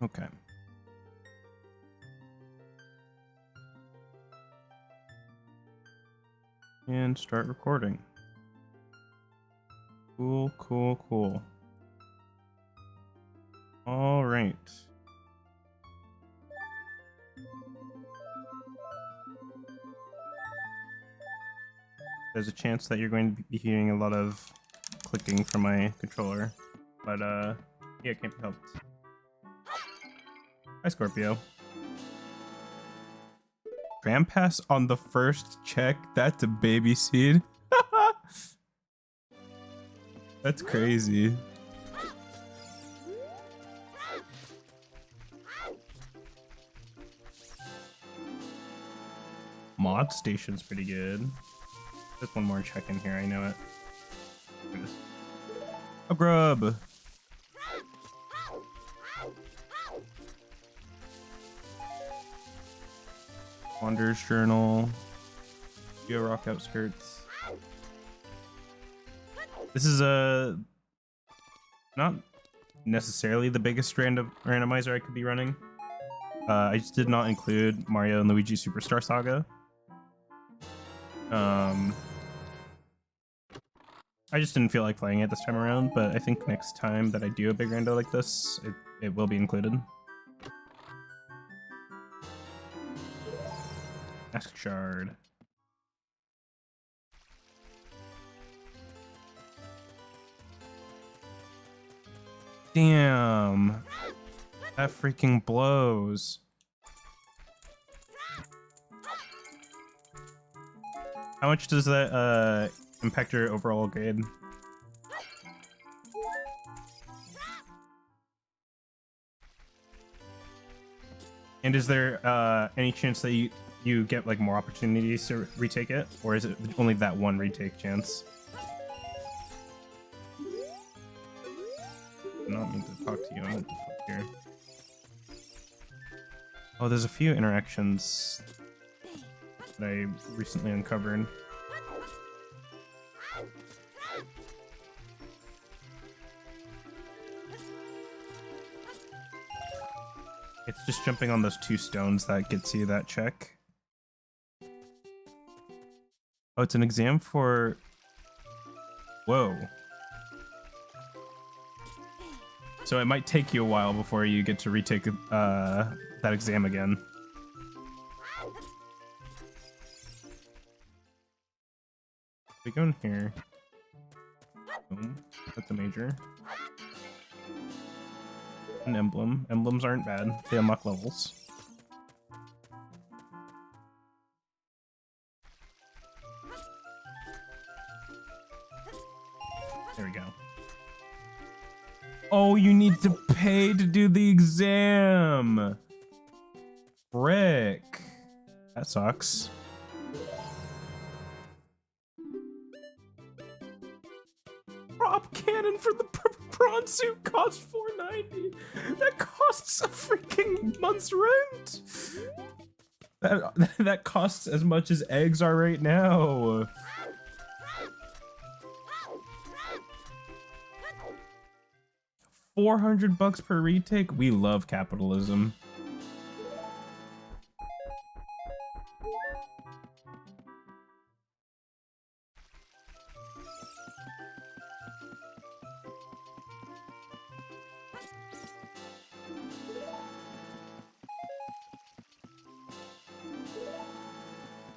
Okay. And start recording. Cool, cool, cool. All right. There's a chance that you're going to be hearing a lot of clicking from my controller, but yeah, it can't be helped. Hi, Scorpio. Tram pass on the first check? That's a baby seed. That's crazy. Mod station's pretty good. Just one more check in here, I know it. A grub! Wanderer's Journal. Geo Rock Outskirts. This is not necessarily the biggest randomizer I could be running. I just did not include Mario and Luigi Superstar Saga. I just didn't feel like playing it this time around, but I think next time that I do a big rando like this, it will be included. Ask Shard. Damn. That freaking blows. How much does that impact your overall grade? And is there any chance that you get like more opportunities to retake it, or is it only that one retake chance? I do not mean to talk to you. I'm here. Oh, there's a few interactions that I recently uncovered. It's just jumping on those two stones that gets you that check. Oh, it's an exam for... Whoa. So it might take you a while before you get to retake that exam again. We go in here. Boom. That's a major. An emblem. Emblems aren't bad. They unlock levels. There we go. Oh, you need to pay to do the exam! Frick. That sucks. Prop cannon for the prawn suit costs $4.90. That costs a freaking month's rent. That costs as much as eggs are right now. $400 per retake. We love capitalism.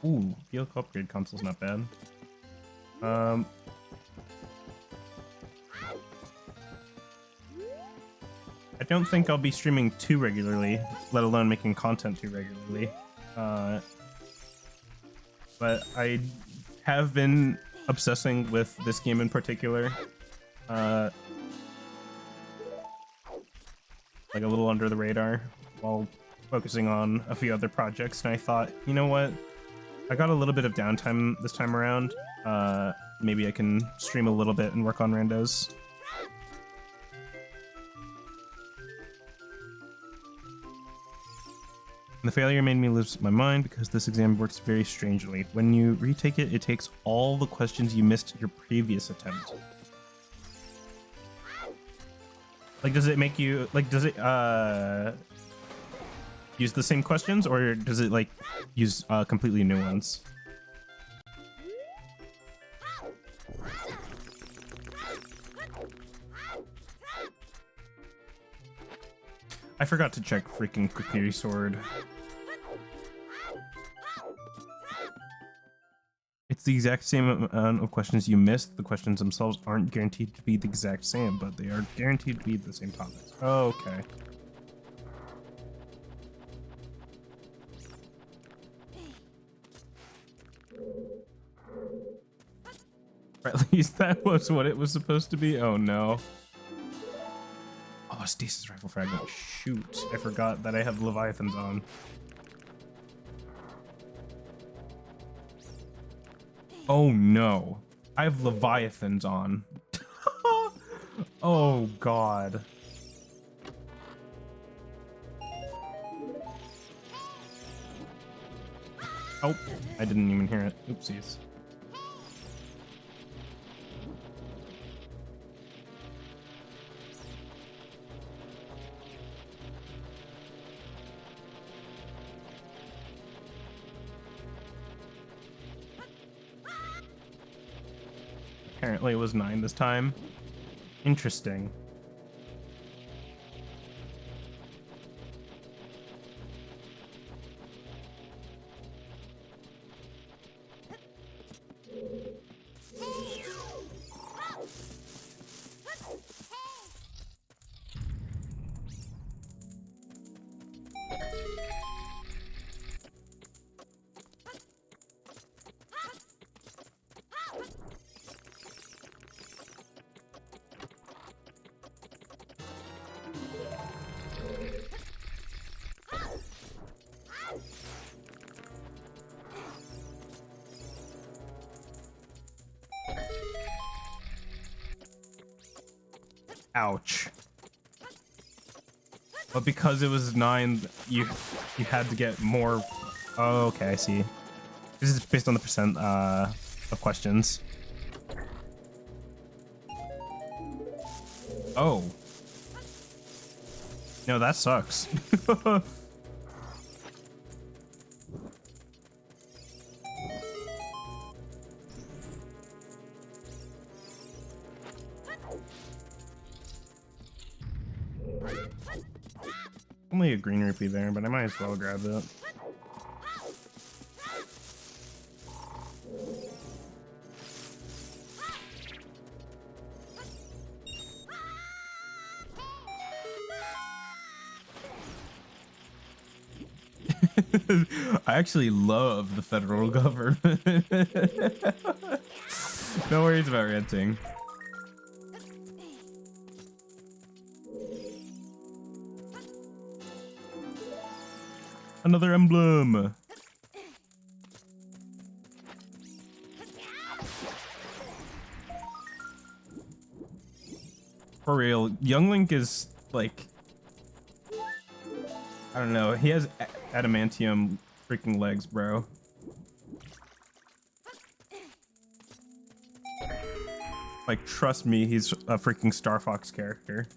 Ooh, vehicle upgrade console's not bad. I don't think I'll be streaming too regularly, let alone making content too regularly. But I have been obsessing with this game in particular. Like a little under the radar while focusing on a few other projects, and I thought, you know what? I got a little bit of downtime this time around. Maybe I can stream a little bit and work on randos. The failure made me lose my mind because this exam works very strangely. When you retake it, it takes all the questions you missed your previous attempt. Like, does it make you like? Does it use the same questions, or does it like use completely new ones? I forgot to check freaking Kokiri Sword. It's the exact same amount of questions you missed. The questions themselves aren't guaranteed to be the exact same, but they are guaranteed to be the same topics. Okay. Or at least that was what it was supposed to be. Oh no. Oh, a stasis rifle fragment. Shoot, I forgot that I have Leviathans on. Oh no, I have Leviathans on. Oh god. Oh, I didn't even hear it. Oopsies. Apparently it was 9 this time. Interesting. Ouch. But because it was 9, you had to get more. Oh, okay, I see. This is based on the percent of questions. Oh. No, that sucks. Only a green rupee there, but I might as well grab it. I actually love the federal government. No worries about renting. Another emblem. For real, Young Link is like, I don't know, he has adamantium freaking legs, bro. Like, trust me, he's a freaking Star Fox character.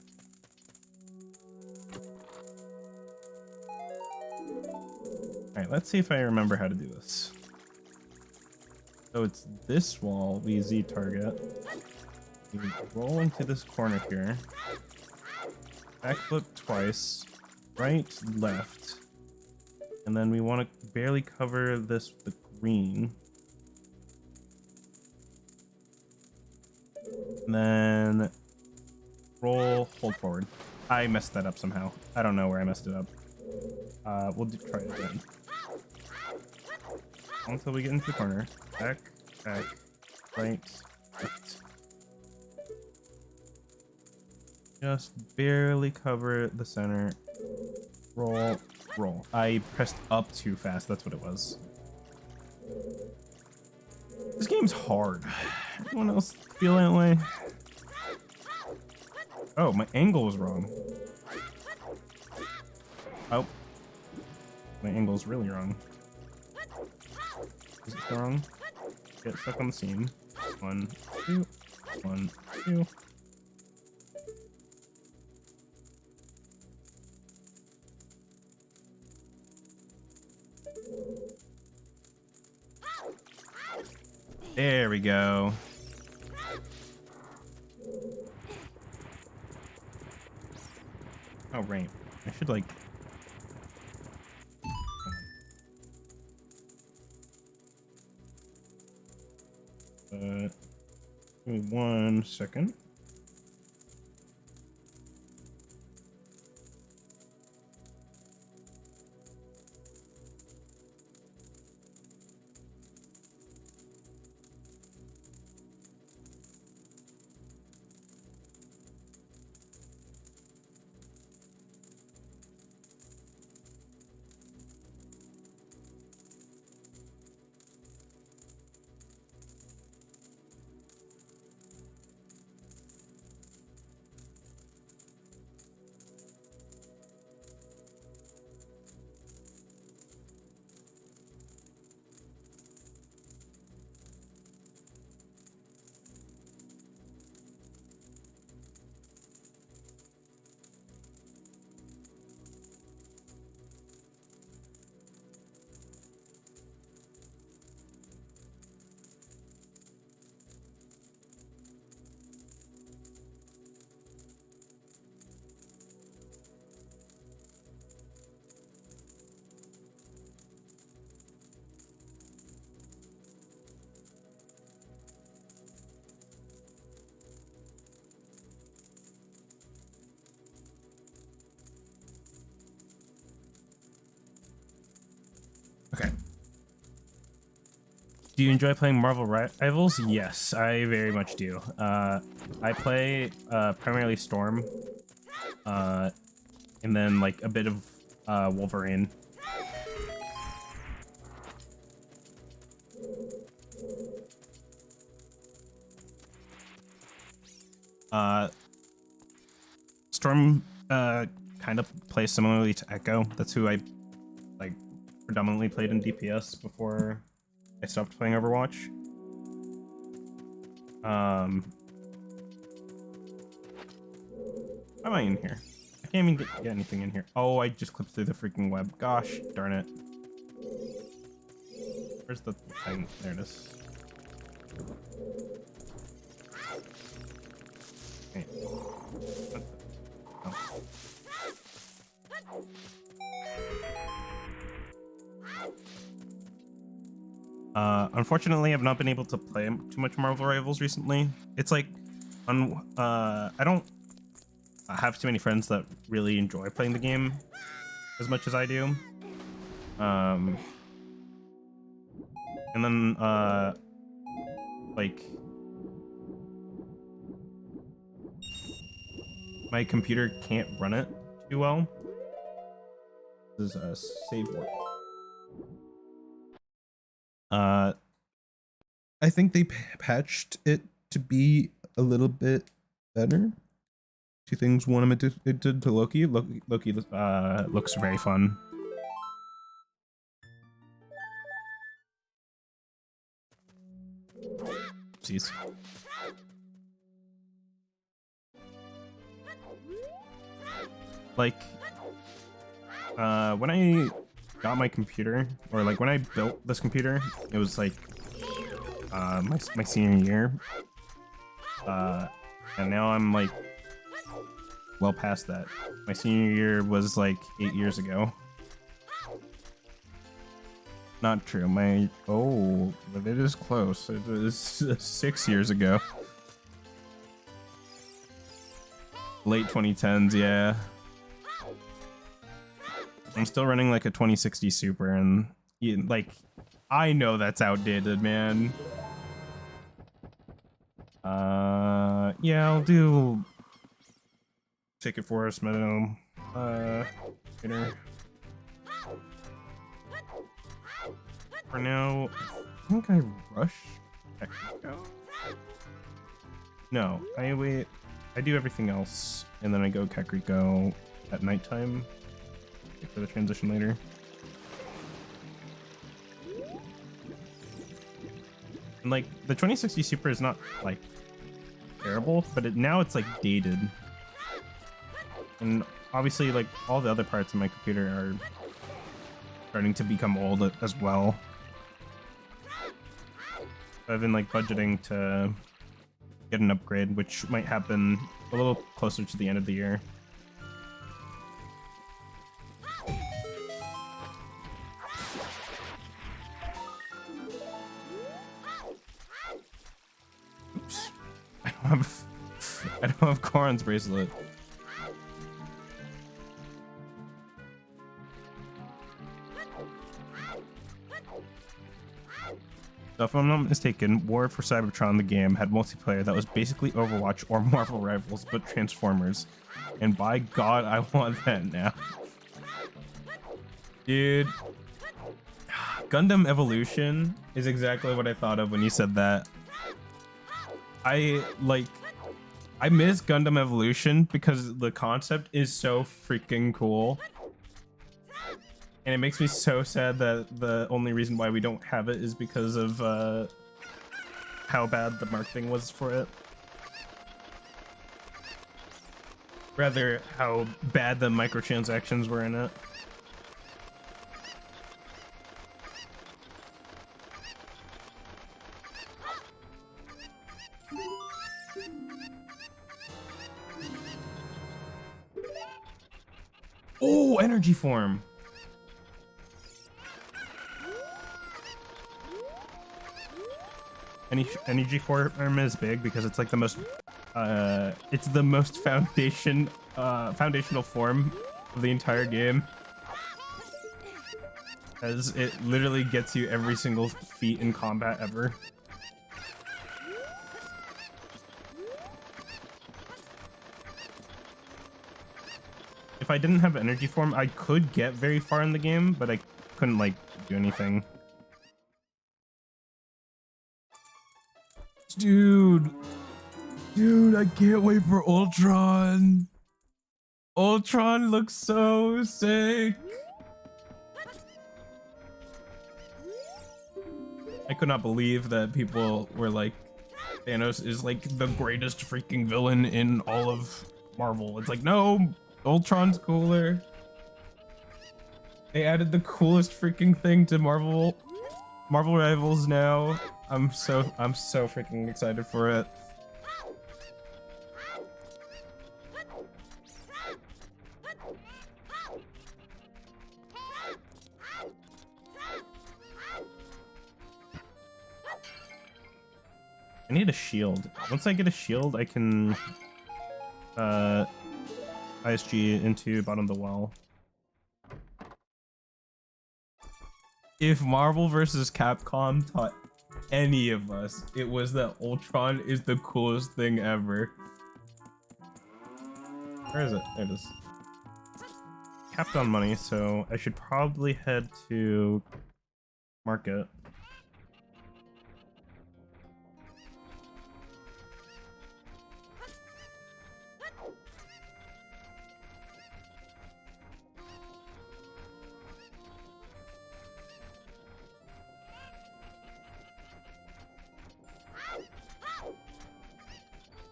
Alright, let's see if I remember how to do this. So it's this wall, VZ target. We roll into this corner here. Backflip twice. Right, left. And then we want to barely cover this with the green. And then roll, hold forward. I messed that up somehow. I don't know where I messed it up. We'll try it again. Until we get into the corner. Back, back, right, left. Just barely cover the center. Roll, roll. I pressed up too fast. That's what it was. This game's hard. Anyone else feel that way? Oh, my angle was wrong. Oh. My angle's really wrong. Is it wrong? Get stuck on the seam. 1, 2. 1, 2. There we go. Oh, right. I should, like... Give me 1 second. Okay. Do you enjoy playing Marvel Rivals? Yes, I very much do. I play primarily Storm, and then like a bit of Wolverine. Storm kind of plays similarly to Echo. That's who I like predominantly played in DPS before I stopped playing Overwatch. Why am I in here? I can't even get anything in here. Oh, I just clipped through the freaking web. Gosh darn it. Where's the thing? There it is. Okay. Unfortunately, I've not been able to play too much Marvel Rivals recently. It's like, I don't have too many friends that really enjoy playing the game as much as I do. And then, like, my computer can't run it too well. This is a save work. I think they patched it to be a little bit better. Two things. One, I'm addicted to Loki. Loki looks very fun. Oopsies. Like, when I got my computer, or like when I built this computer, it was like my senior year, and now I'm like well past that. My senior year was like 8 years ago. Not true. But it is close. It is 6 years ago. Late 2010s, yeah. I'm still running like a 2060 Super, and like, I know that's outdated, man. Yeah, I'll do Ticket Forest Meadow later. For now, I think I rush Echo. No, I wait. I do everything else, and then I go Kakariko at nighttime. Wait for the transition later. And like the 2060 Super is not like terrible, but now it's like dated. And obviously, like all the other parts of my computer are starting to become old as well. I've been like budgeting to get an upgrade, which might happen a little closer to the end of the year. Oops. I don't have Koron's bracelet. So if I'm not mistaken, War for Cybertron, the game, had multiplayer that was basically Overwatch or Marvel Rivals, but Transformers. And by God, I want that now. Dude. Gundam Evolution is exactly what I thought of when you said that. I miss Gundam Evolution because the concept is so freaking cool. And it makes me so sad that the only reason why we don't have it is because of how bad the marketing was for it. Rather, how bad the microtransactions were in it. Oh, energy form. Energy form is big because it's like the most foundational form of the entire game, as it literally gets you every single feat in combat ever. If I didn't have energy form, I could get very far in the game, but I couldn't like do anything. Dude, I can't wait for Ultron. Ultron looks so sick. I could not believe that people were like, Thanos is like the greatest freaking villain in all of Marvel. It's like, no, Ultron's cooler. They added the coolest freaking thing to Marvel Rivals now. I'm so freaking excited for it. I need a shield. Once I get a shield, I can ISG into bottom of the well. If Marvel vs. Capcom taught any of us, it was that Ultron is the coolest thing ever. Where is it? There it is. Capped on money, so I should probably head to market.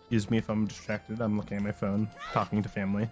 Excuse me if I'm distracted. I'm looking at my phone, talking to family.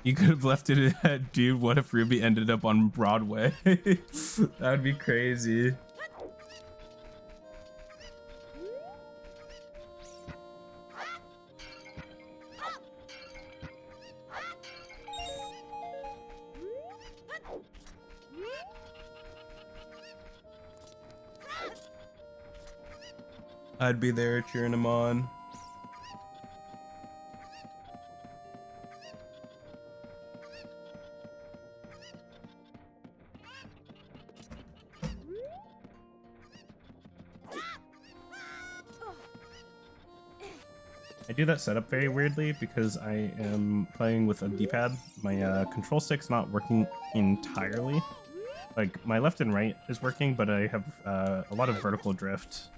You could have left it at, dude, what if Ruby ended up on Broadway? That would be crazy. I'd be there cheering him on. I do that setup very weirdly because I am playing with a D-pad. My control stick's not working entirely. Like, my left and right is working, but I have a lot of vertical drift.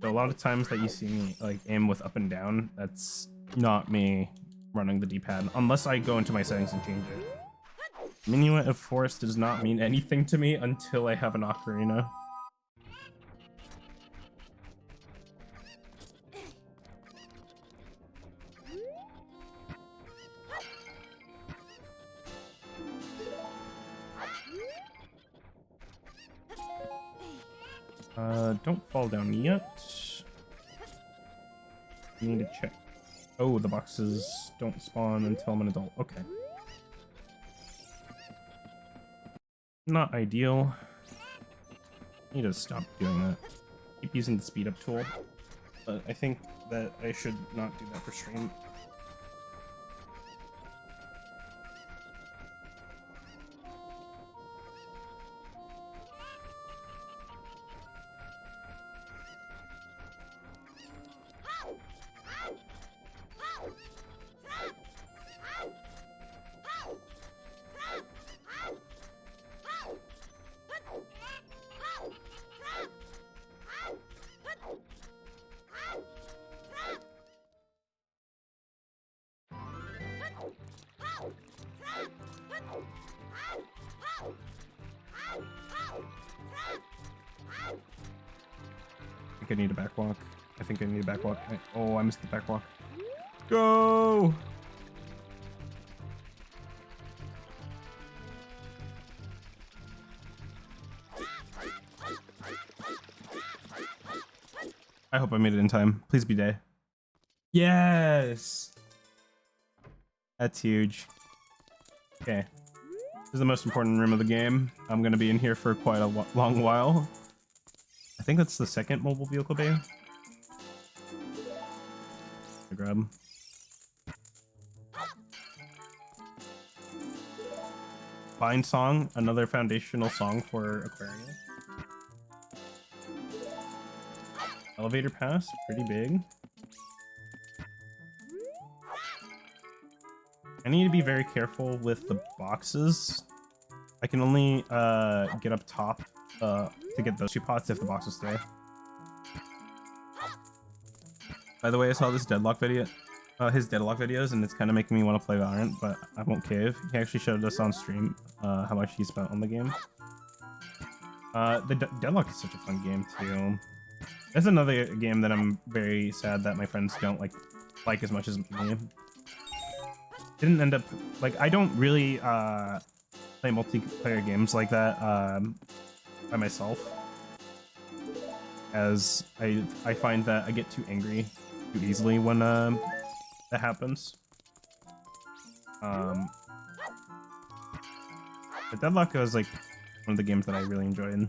So a lot of times that you see me like aim with up and down, that's not me running the D-pad, unless I go into my settings and change it. Minuet of Forest does not mean anything to me until I have an Ocarina. Don't fall down yet. I need to check. Oh, the boxes don't spawn until I'm an adult. Okay. Not ideal. Need to stop doing that. Keep using the speed up tool, but I think that I should not do that for stream. I need a backwalk. I think I need a backwalk. Oh, I missed the backwalk. Go! I hope I made it in time. Please be day. Yes! That's huge. Okay. This is the most important room of the game. I'm gonna be in here for quite a long while. I think that's the second mobile vehicle bay. I grab. Vine Song, another foundational song for Aquaria. Elevator pass, pretty big. I need to be very careful with the boxes. I can only get up top to get those two pots if the boxes stay. By the way, I saw this Deadlock video, his Deadlock videos, and it's kind of making me want to play Valorant, but I won't cave. He actually showed us on stream how much he spent on the game. The Deadlock is such a fun game too. That's another game that I'm very sad that my friends don't like as much as me. Didn't end up like I don't really play multiplayer games like that by myself, as I find that I get too angry too easily when that happens. But Deadlock was like one of the games that I really enjoyed.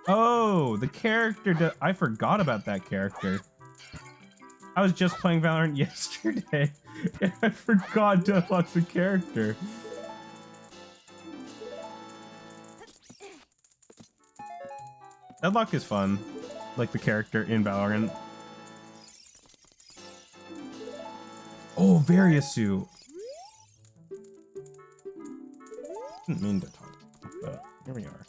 Oh, the character! I forgot about that character. I was just playing Valorant yesterday, and I forgot Deadlock's a character. Deadlock is fun, like the character in Valorant. Oh, Variasu! Didn't mean to talk, but here we are.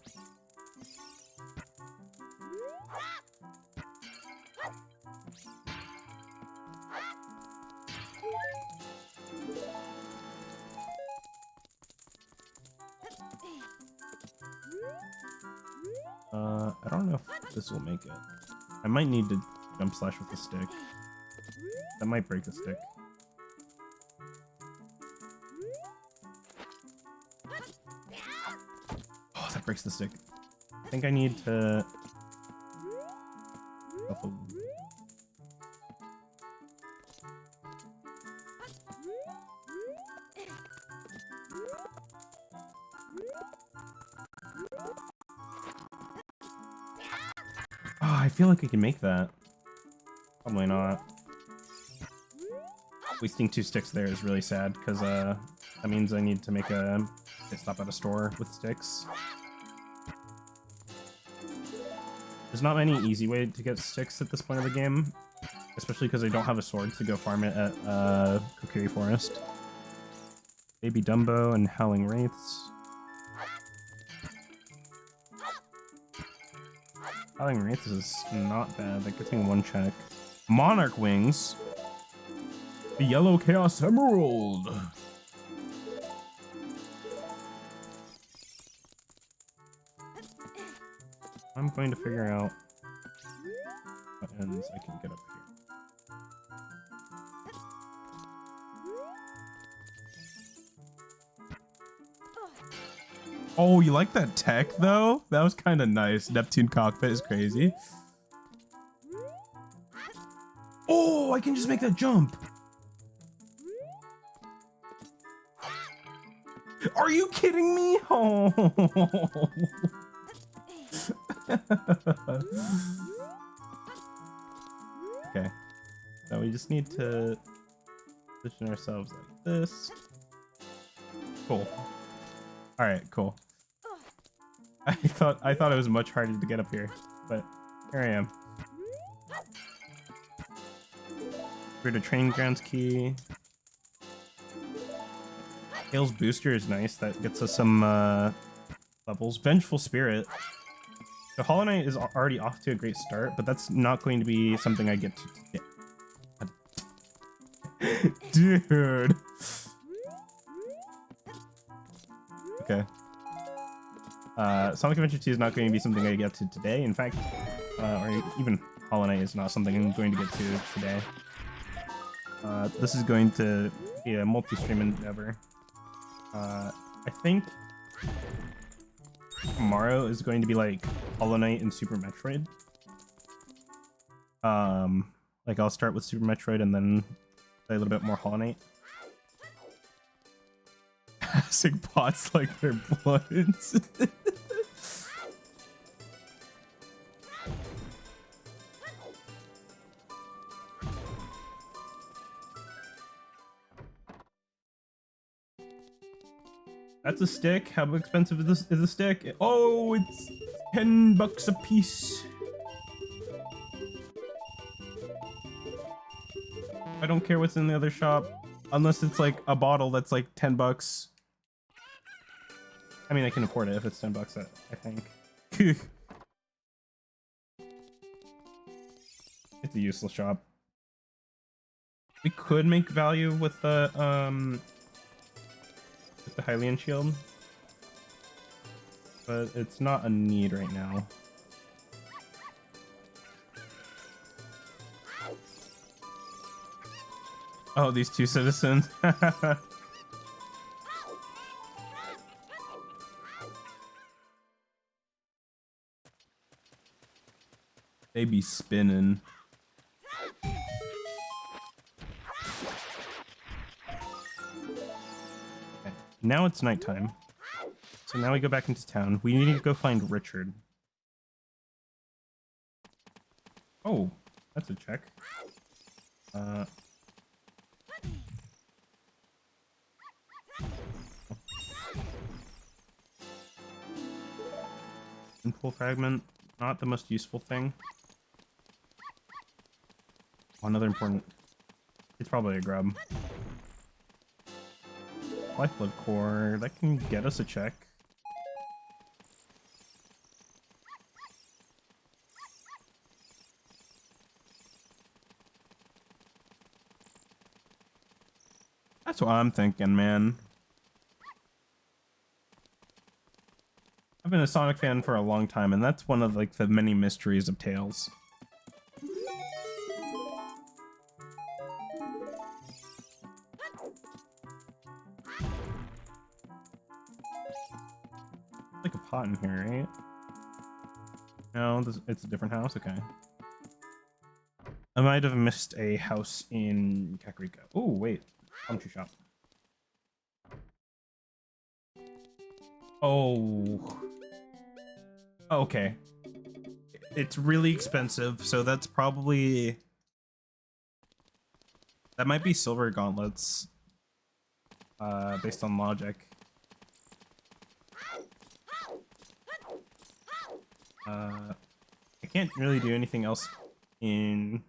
I don't know if this will make it. I might need to jump slash with the stick. That might break the stick. Oh, that breaks the stick. I think I need to... I feel like I can make that. Probably not. Wasting 2 sticks there is really sad, because that means I need to make a pit stop at a store with sticks. There's not any easy way to get sticks at this point of the game, especially because I don't have a sword to go farm it at Kokiri Forest. Baby Dumbo and Howling Wraiths. Howling Wraiths is not bad. That gets me 1 check. Monarch Wings. The Yellow Chaos Emerald. I'm going to figure out what ends I can get up here. Oh, you like that tech though? That was kind of nice. Neptune cockpit is crazy. Oh, I can just make that jump. Are you kidding me? Oh. Okay. So we just need to position ourselves like this. Cool. All right, cool. I thought it was much harder to get up here, but here I am. We're to Training Grounds key. Hale's booster is nice. That gets us some levels. Vengeful Spirit. So Hollow Knight is already off to a great start, but that's not going to be something I get to get. Dude. Okay. Sonic Adventure 2 is not going to be something I get to today. In fact, or even Hollow Knight is not something I'm going to get to today. This is going to be a multi-stream endeavor. I think tomorrow is going to be like Hollow Knight and Super Metroid. Like I'll start with Super Metroid and then play a little bit more Hollow Knight. Acid pots like their bloods. That's a stick. How expensive is a stick? Oh, it's 10 bucks a piece. I don't care what's in the other shop, unless it's like a bottle that's like 10 bucks. I mean, I can afford it if it's 10 bucks, I think. It's a useless shop. We could make value with the Hylian shield, but it's not a need right now. Oh, these two citizens. They be spinning. Now it's nighttime, so now we go back into town. We need to go find Richard. Oh, that's a check. Pull fragment, not the most useful thing. Oh, another important. It's probably a grub. Lifeblood core, that can get us a check. That's what I'm thinking, man. I've been a Sonic fan for a long time, and that's one of like the many mysteries of Tales. Like a pot in here, right? No, it's a different house. Okay. I might have missed a house in Kakariko. Oh, wait. Country shop. Oh. Okay. It's really expensive, so that's probably... That might be silver gauntlets. Based on logic. I can't really do anything else in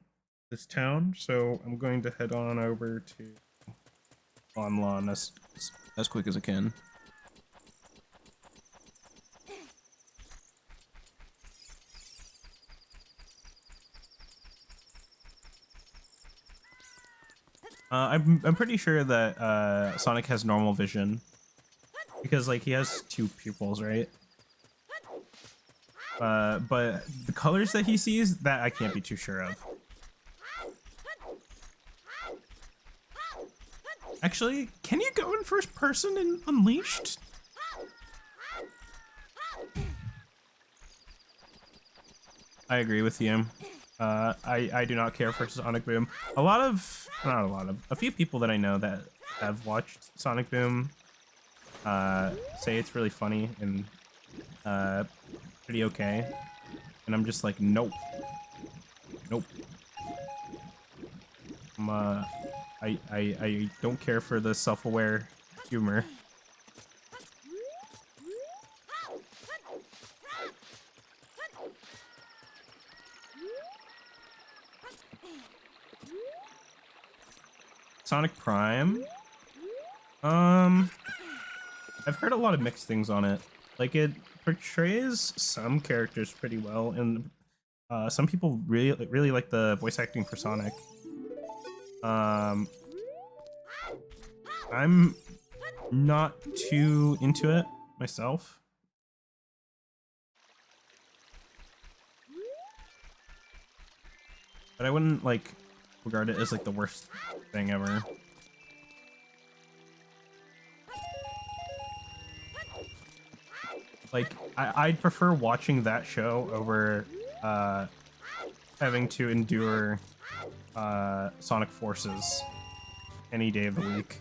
this town, so I'm going to head on over to Lon Lon as quick as I can. I'm pretty sure that Sonic has normal vision because like he has 2 pupils, right? But the colors that he sees, that I can't be too sure of. Actually, can you go in first person in Unleashed? I agree with you. I do not care for Sonic Boom. A few people that I know that have watched Sonic Boom say it's really funny and pretty okay, and I'm just like, nope. I don't care for the self-aware humor. Sonic Prime. I've heard a lot of mixed things on it. Like, it portrays some characters pretty well, and some people really like the voice acting for Sonic. I'm not too into it myself. But I wouldn't like regard it as like the worst thing ever. Like, I'd prefer watching that show over having to endure Sonic Forces any day of the week.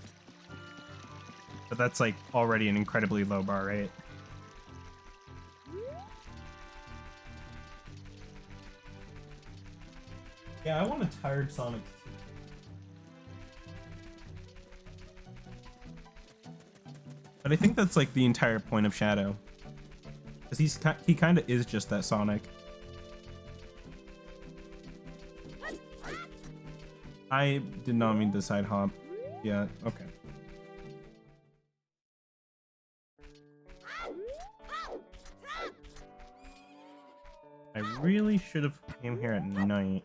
But that's like already an incredibly low bar, right? Yeah, I want a tired Sonic. But I think that's like the entire point of Shadow. Because he kind of is just that Sonic. I did not mean to side hop. Yeah, okay. I really should have came here at night.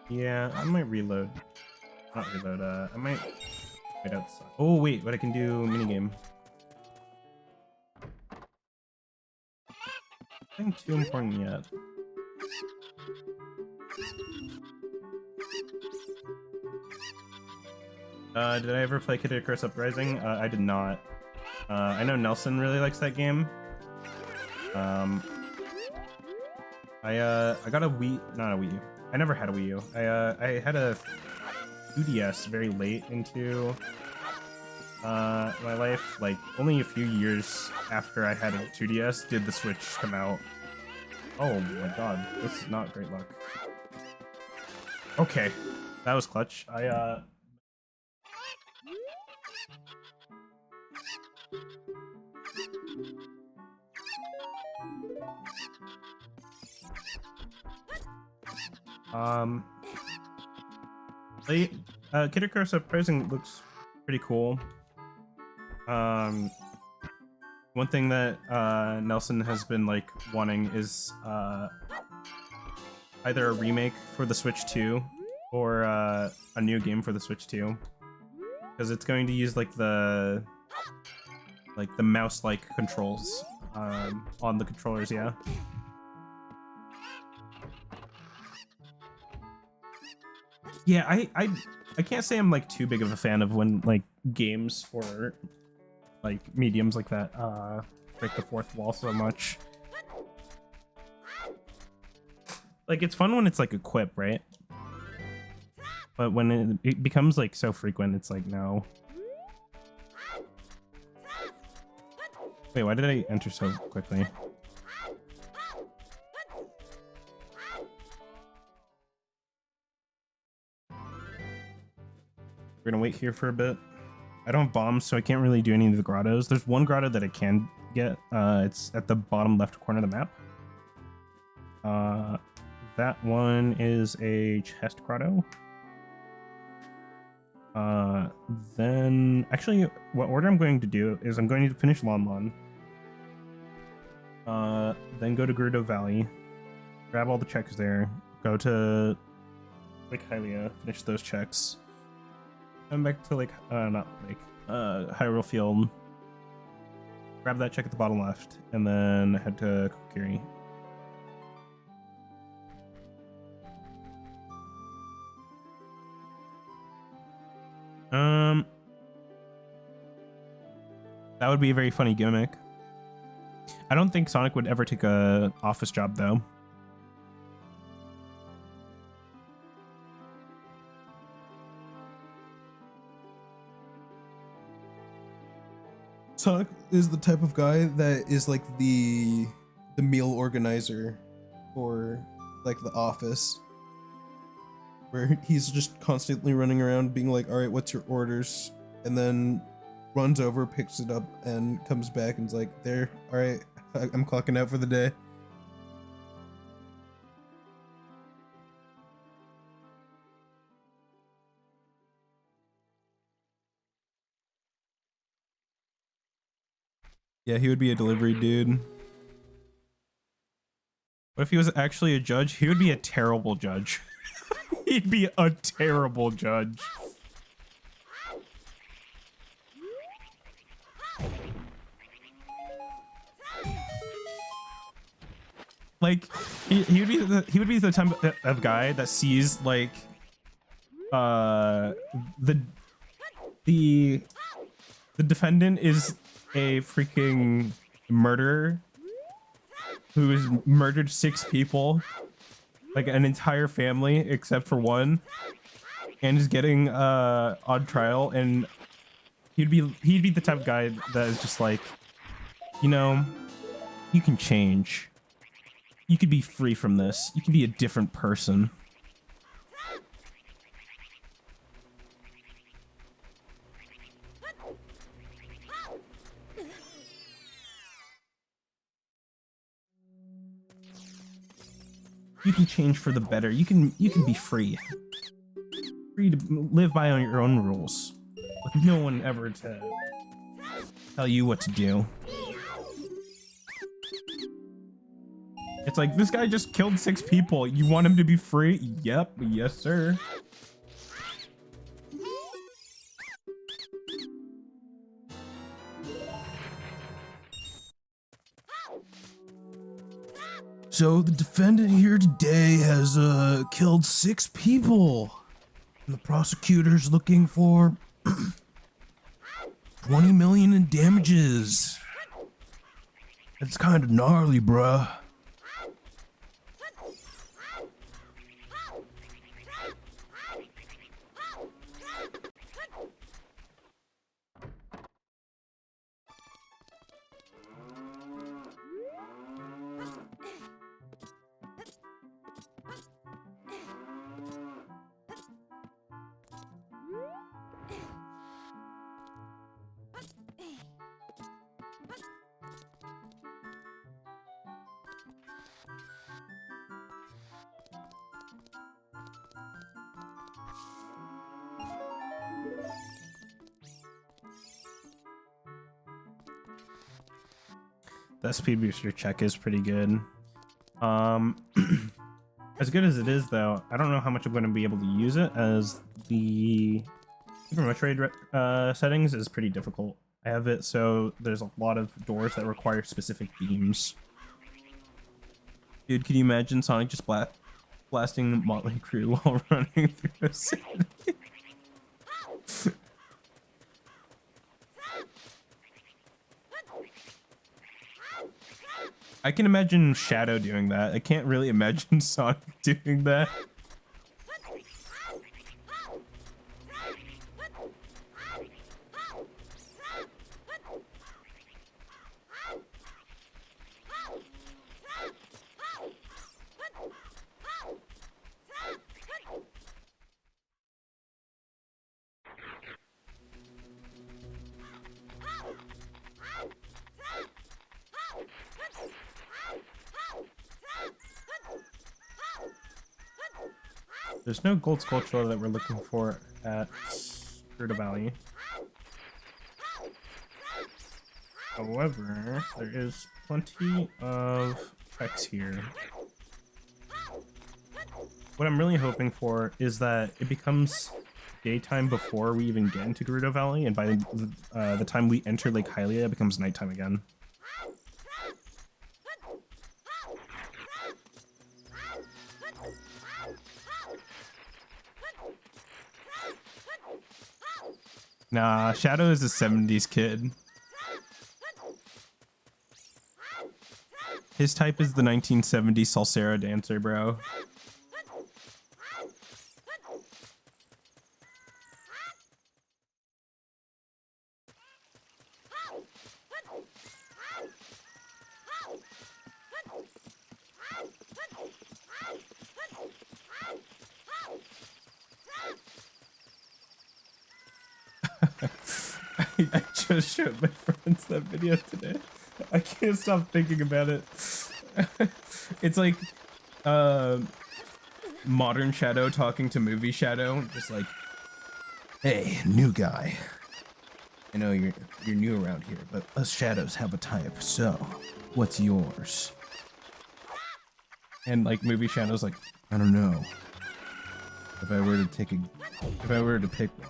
Yeah, I might reload. Not reload, I might wait outside. Oh wait, but I can do minigame. Nothing too important yet. Did I ever play Kid Icarus Uprising? I did not. I know Nelson really likes that game. I got a Wii, not a Wii U. I never had a Wii U. I had a 2DS very late into my life. Like, only a few years after I had a 2DS did the Switch come out. Oh my god, this is not great luck. Okay, that was clutch. Kid Icarus Uprising looks pretty cool. One thing that Nelson has been like wanting is either a remake for the Switch 2 or a new game for the Switch 2, because it's going to use like the mouse-like controls on the controllers. Yeah. Yeah, I can't say I'm like too big of a fan of when like games for like mediums like that break the fourth wall so much. Like, it's fun when it's like a quip, right? But when it becomes like so frequent, it's like, no. Wait, why did I enter so quickly? We're gonna wait here for a bit. I don't have bombs, so I can't really do any of the grottos. There's one grotto that I can get. It's at the bottom left corner of the map. That one is a chest grotto. Then actually, what order I'm going to do is I'm going to finish Lon Lon. Then go to Gerudo Valley, grab all the checks there, go to Lake Hylia, finish those checks. Come back to Hyrule Field, grab that check at the bottom left, and then head to Kokiri. That would be a very funny gimmick. I don't think Sonic would ever take a office job though. Sonic is the type of guy that is like the meal organizer for like the office, where he's just constantly running around being like, all right, what's your orders? And then runs over, picks it up, and comes back and's like, there, all right, I'm clocking out for the day. Yeah, he would be a delivery dude. What if he was actually a judge? He would be a terrible judge. He'd be a terrible judge. Like he would be the type of guy that sees like the defendant is a freaking murderer who has murdered 6 people, like an entire family except for one, and is getting on trial, and he'd be the type of guy that is just like, you know, you can change. You could be free from this. You can be a different person. You can change for the better. You can be free. Free to live by your own rules, with no one ever to tell you what to do. It's like, this guy just killed 6 people. You want him to be free? Yep, yes, sir. So the defendant here today has killed 6 people, and the prosecutor's looking for 20 million in damages. It's kind of gnarly, bruh. That speed booster check is pretty good. As good as it is, though, I don't know how much I'm going to be able to use it, as the Super Metroid settings is pretty difficult. I have it so there's a lot of doors that require specific beams. Dude, can you imagine Sonic just blasting Motley Crue while running through a city? I can imagine Shadow doing that. I can't really imagine Sonic doing that. There's no gold sculpture that we're looking for at Gerudo Valley. However, there is plenty of checks here. What I'm really hoping for is that it becomes daytime before we even get into Gerudo Valley, and by the time we enter Lake Hylia, it becomes nighttime again. Nah, Shadow is a 70s kid. His type is the 1970s Salsera dancer, bro. I just showed my friends that video today. I can't stop thinking about it. It's like modern Shadow talking to movie Shadow, just like, "Hey, new guy. I know you're new around here, but us Shadows have a type. So, what's yours?" And like movie Shadow's like, "I don't know. If I were to pick one,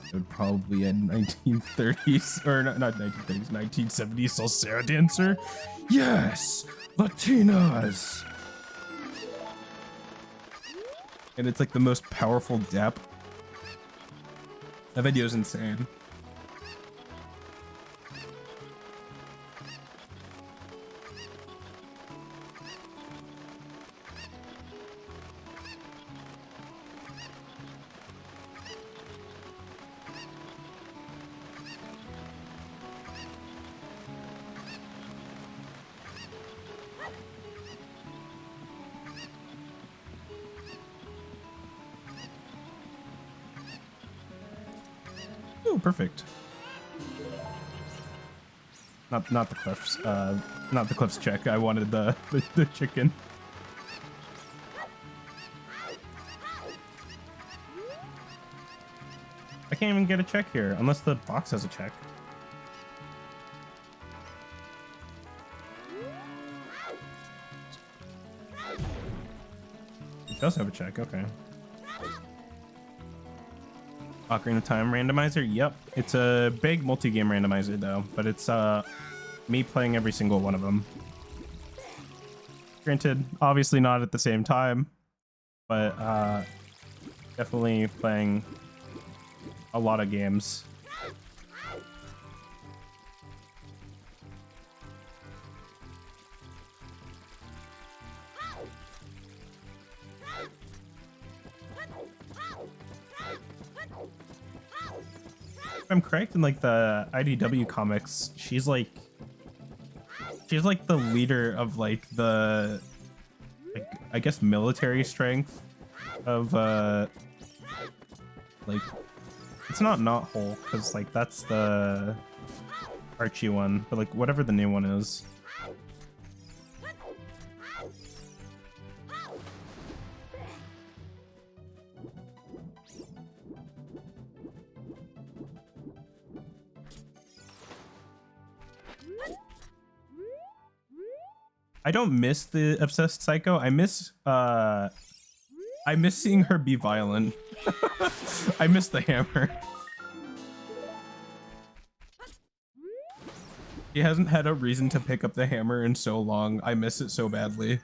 it would probably be a 1930s or not 1930s, 1970s Salsera dancer. Yes, Latinas." And it's like the most powerful dap. That video's insane. Oh, perfect. Not the cliffs. Not the cliffs check. I wanted the chicken. I can't even get a check here unless the box has a check. It does have a check. Okay. Ocarina of Time randomizer? Yep. It's a big multi-game randomizer though, but it's me playing every single one of them. Granted, obviously not at the same time, but definitely playing a lot of games. If I'm correct in like the IDW comics, she's like the leader of like the I guess military strength of like it's not Hulk because like that's the Archie one, but like whatever the new one is. I don't miss the obsessed psycho. I miss seeing her be violent. I miss the hammer. He hasn't had a reason to pick up the hammer in so long. I miss it so badly.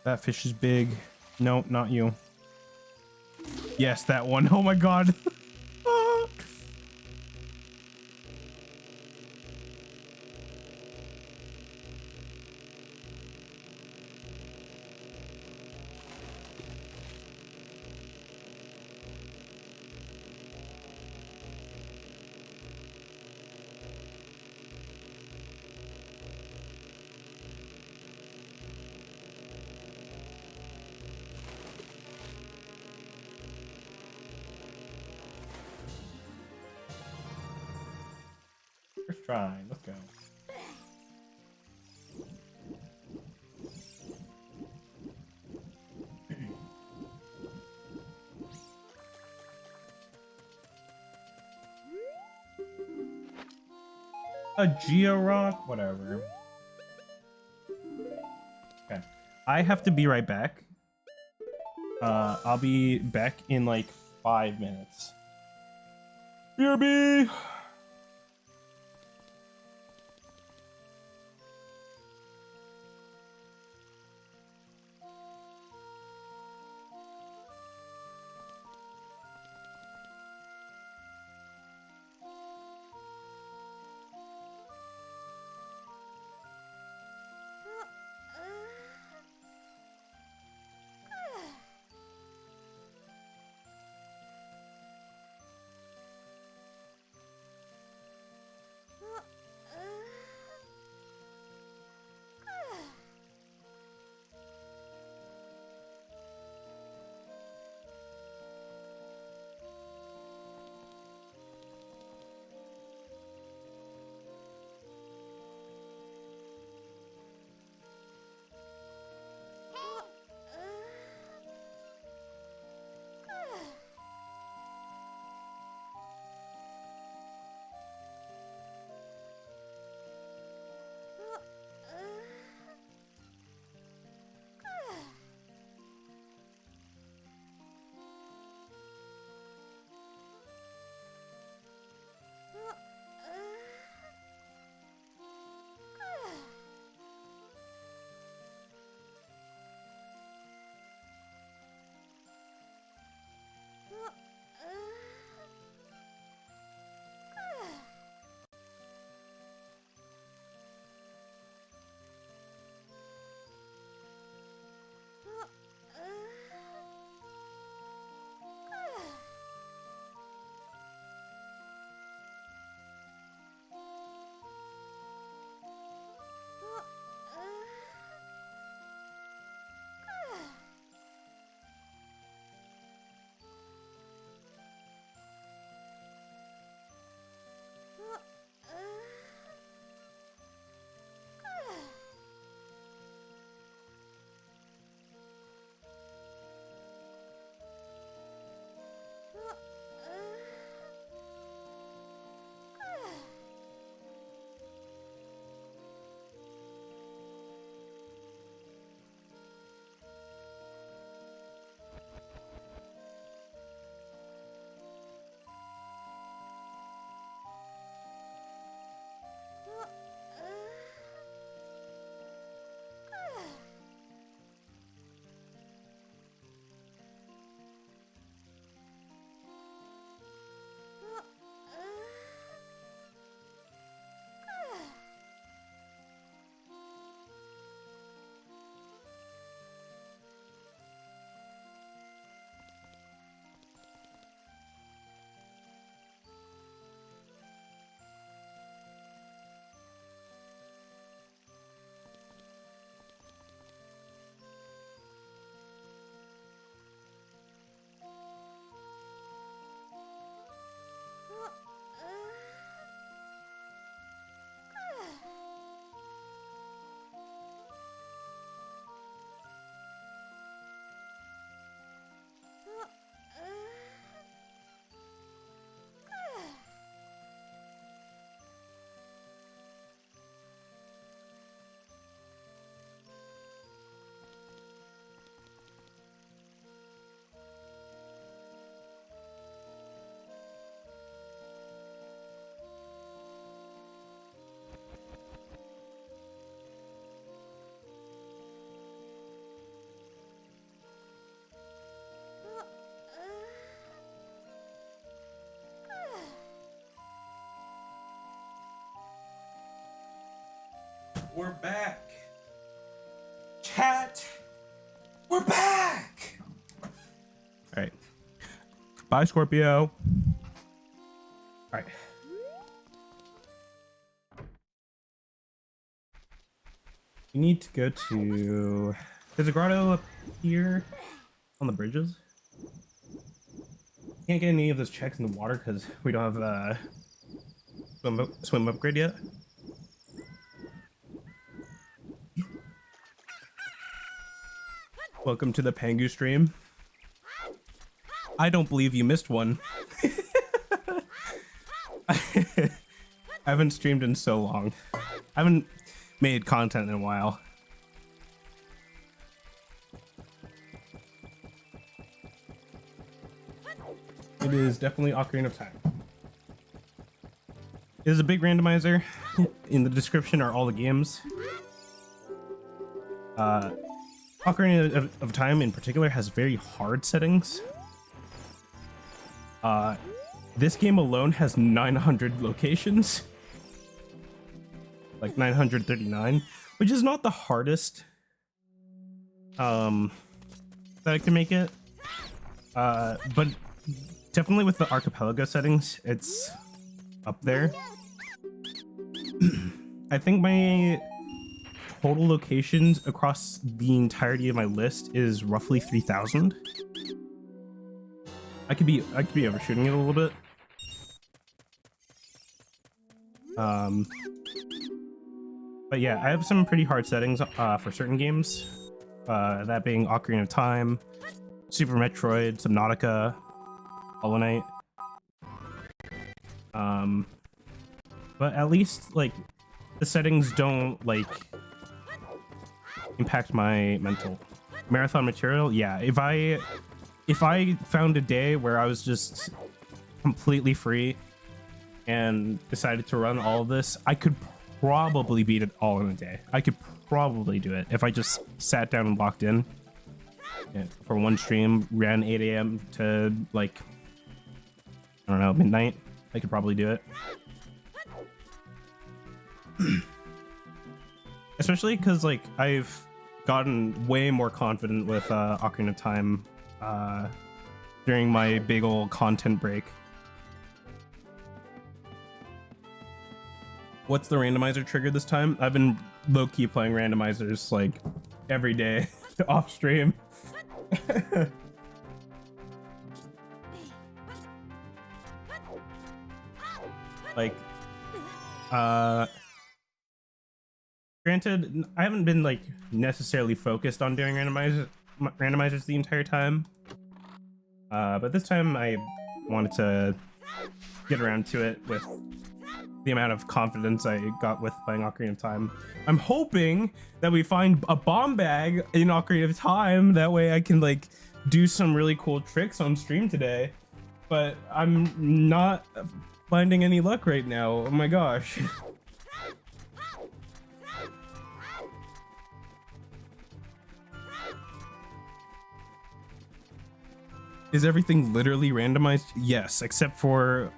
That fish is big. No, not you. Yes, that one. Oh my god. First try. Let's go. A Georock? Whatever. Okay. I have to be right back. I'll be back in like 5 minutes. BRB! We're back. Chat. We're back. All right. Bye, Scorpio. All right. We need to go to... There's a grotto up here on the bridges. Can't get any of those checks in the water because we don't have swim upgrade yet. Welcome to the Pangu stream. I don't believe you missed one. I haven't streamed in so long. I haven't made content in a while. It is definitely Ocarina of Time. It is a big randomizer. In the description are all the games. Ocarina of Time in particular has very hard settings. This game alone has 900 locations. Like 939, which is not the hardest that I can make it. But definitely with the archipelago settings, it's up there. I think my total locations across the entirety of my list is roughly 3,000. I could be overshooting it a little bit. But yeah, I have some pretty hard settings for certain games. That being Ocarina of Time, Super Metroid, Subnautica, Hollow Knight. But at least like the settings don't like impact my mental. Marathon material, yeah. If I found a day where I was just completely free and decided to run all of this, I could probably beat it all in a day. I could probably do it if I just sat down and locked in. Yeah, for one stream, ran 8 a.m. to like, I don't know, midnight. I could probably do it. Especially because like I've gotten way more confident with Ocarina of Time during my big old content break. What's the randomizer trigger this time? I've been low-key playing randomizers like every day off stream. Like granted, I haven't been like necessarily focused on doing randomizers the entire time, but this time I wanted to get around to it with the amount of confidence I got with playing Ocarina of Time. I'm hoping that we find a bomb bag in Ocarina of Time, that way I can like do some really cool tricks on stream today, but I'm not finding any luck right now. Oh my gosh. Is everything literally randomized? Yes, except for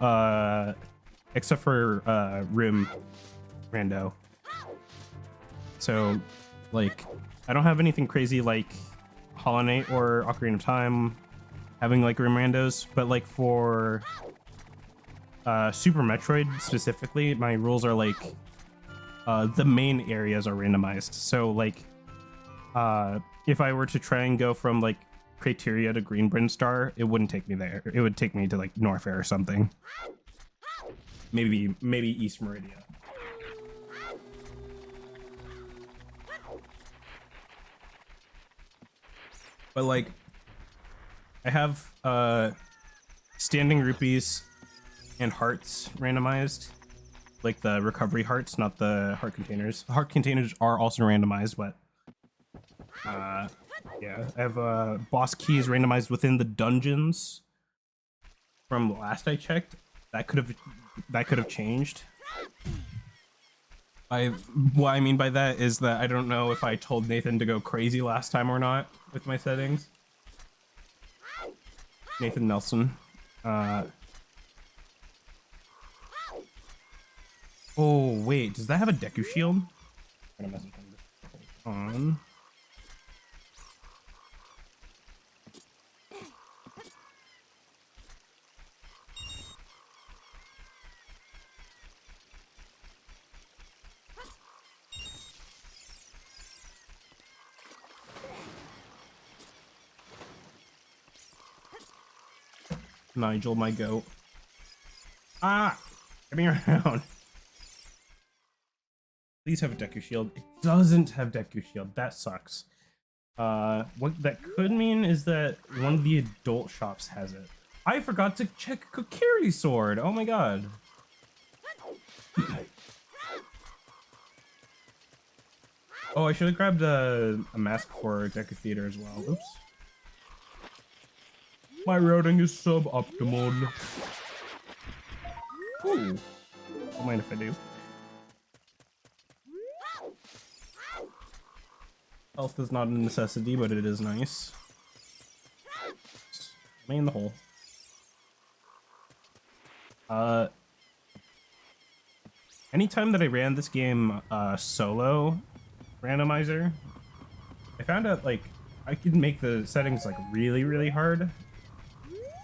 Rim Rando. So, like, I don't have anything crazy like Hollow Knight or Ocarina of Time having like Rim Randos, but like for Super Metroid specifically, my rules are like the main areas are randomized. So like if I were to try and go from like Crateria to Green Brinstar, it wouldn't take me there. It would take me to like Norfair or something. Maybe East Meridia. But like I have standing rupees and hearts randomized, like the recovery hearts, not the heart containers. Heart containers are also randomized, but yeah, I have boss keys randomized within the dungeons. From last I checked, that could have changed. What I mean by that is that I don't know if I told Nathan to go crazy last time or not with my settings. Nathan Nelson. Oh wait, does that have a Deku shield? I'm gonna message him. On. Nigel, my goat. Ah! Get me around. Please have a Deku Shield. It doesn't have Deku Shield. That sucks. What that could mean is that one of the adult shops has it. I forgot to check Kokiri Sword. Oh my god. Oh, I should have grabbed a mask for Deku Theater as well. Oops. My routing is suboptimal. Ooh. Don't mind if I do. Health is not a necessity, but it is nice. Me in the hole. Anytime that I ran this game solo randomizer, I found out like I could make the settings like really hard,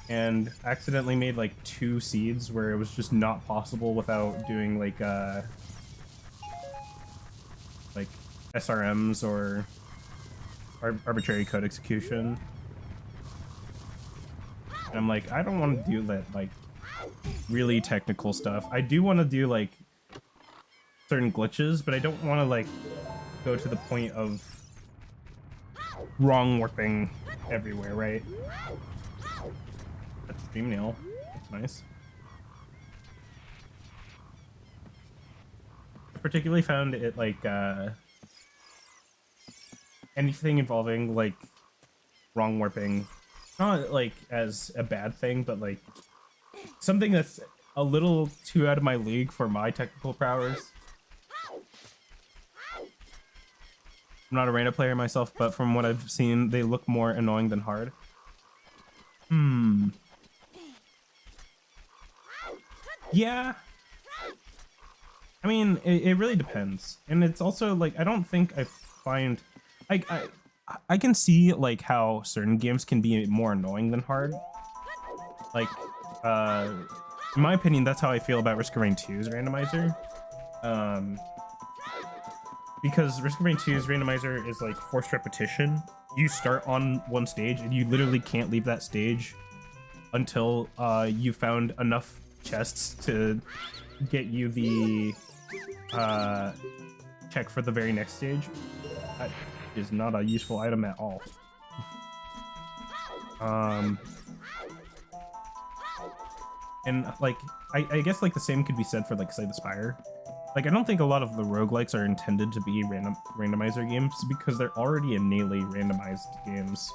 and accidentally made like 2 seeds where it was just not possible without doing like SRMs or arbitrary code execution. And I'm like, I don't want to do that like really technical stuff. I do want to do like certain glitches, but I don't want to like go to the point of wrong warping everywhere, right? That's Dream Nail. That's nice. I particularly found it like anything involving like wrong warping, not like as a bad thing, but like something that's a little too out of my league for my technical prowess. I'm not a random player myself, but from what I've seen, they look more annoying than hard. Yeah. I mean, it really depends. And it's also like, I don't think I find... I can see like how certain games can be more annoying than hard. Like, in my opinion, that's how I feel about Risk of Rain 2's randomizer. Because Risk of Rain 2's randomizer is like forced repetition. You start on one stage and you literally can't leave that stage until you found enough chests to get you the check for the very next stage. That is not a useful item at all. And like I guess like the same could be said for like Slay the Spire. Like I don't think a lot of the roguelikes are intended to be randomizer games because they're already innately randomized games.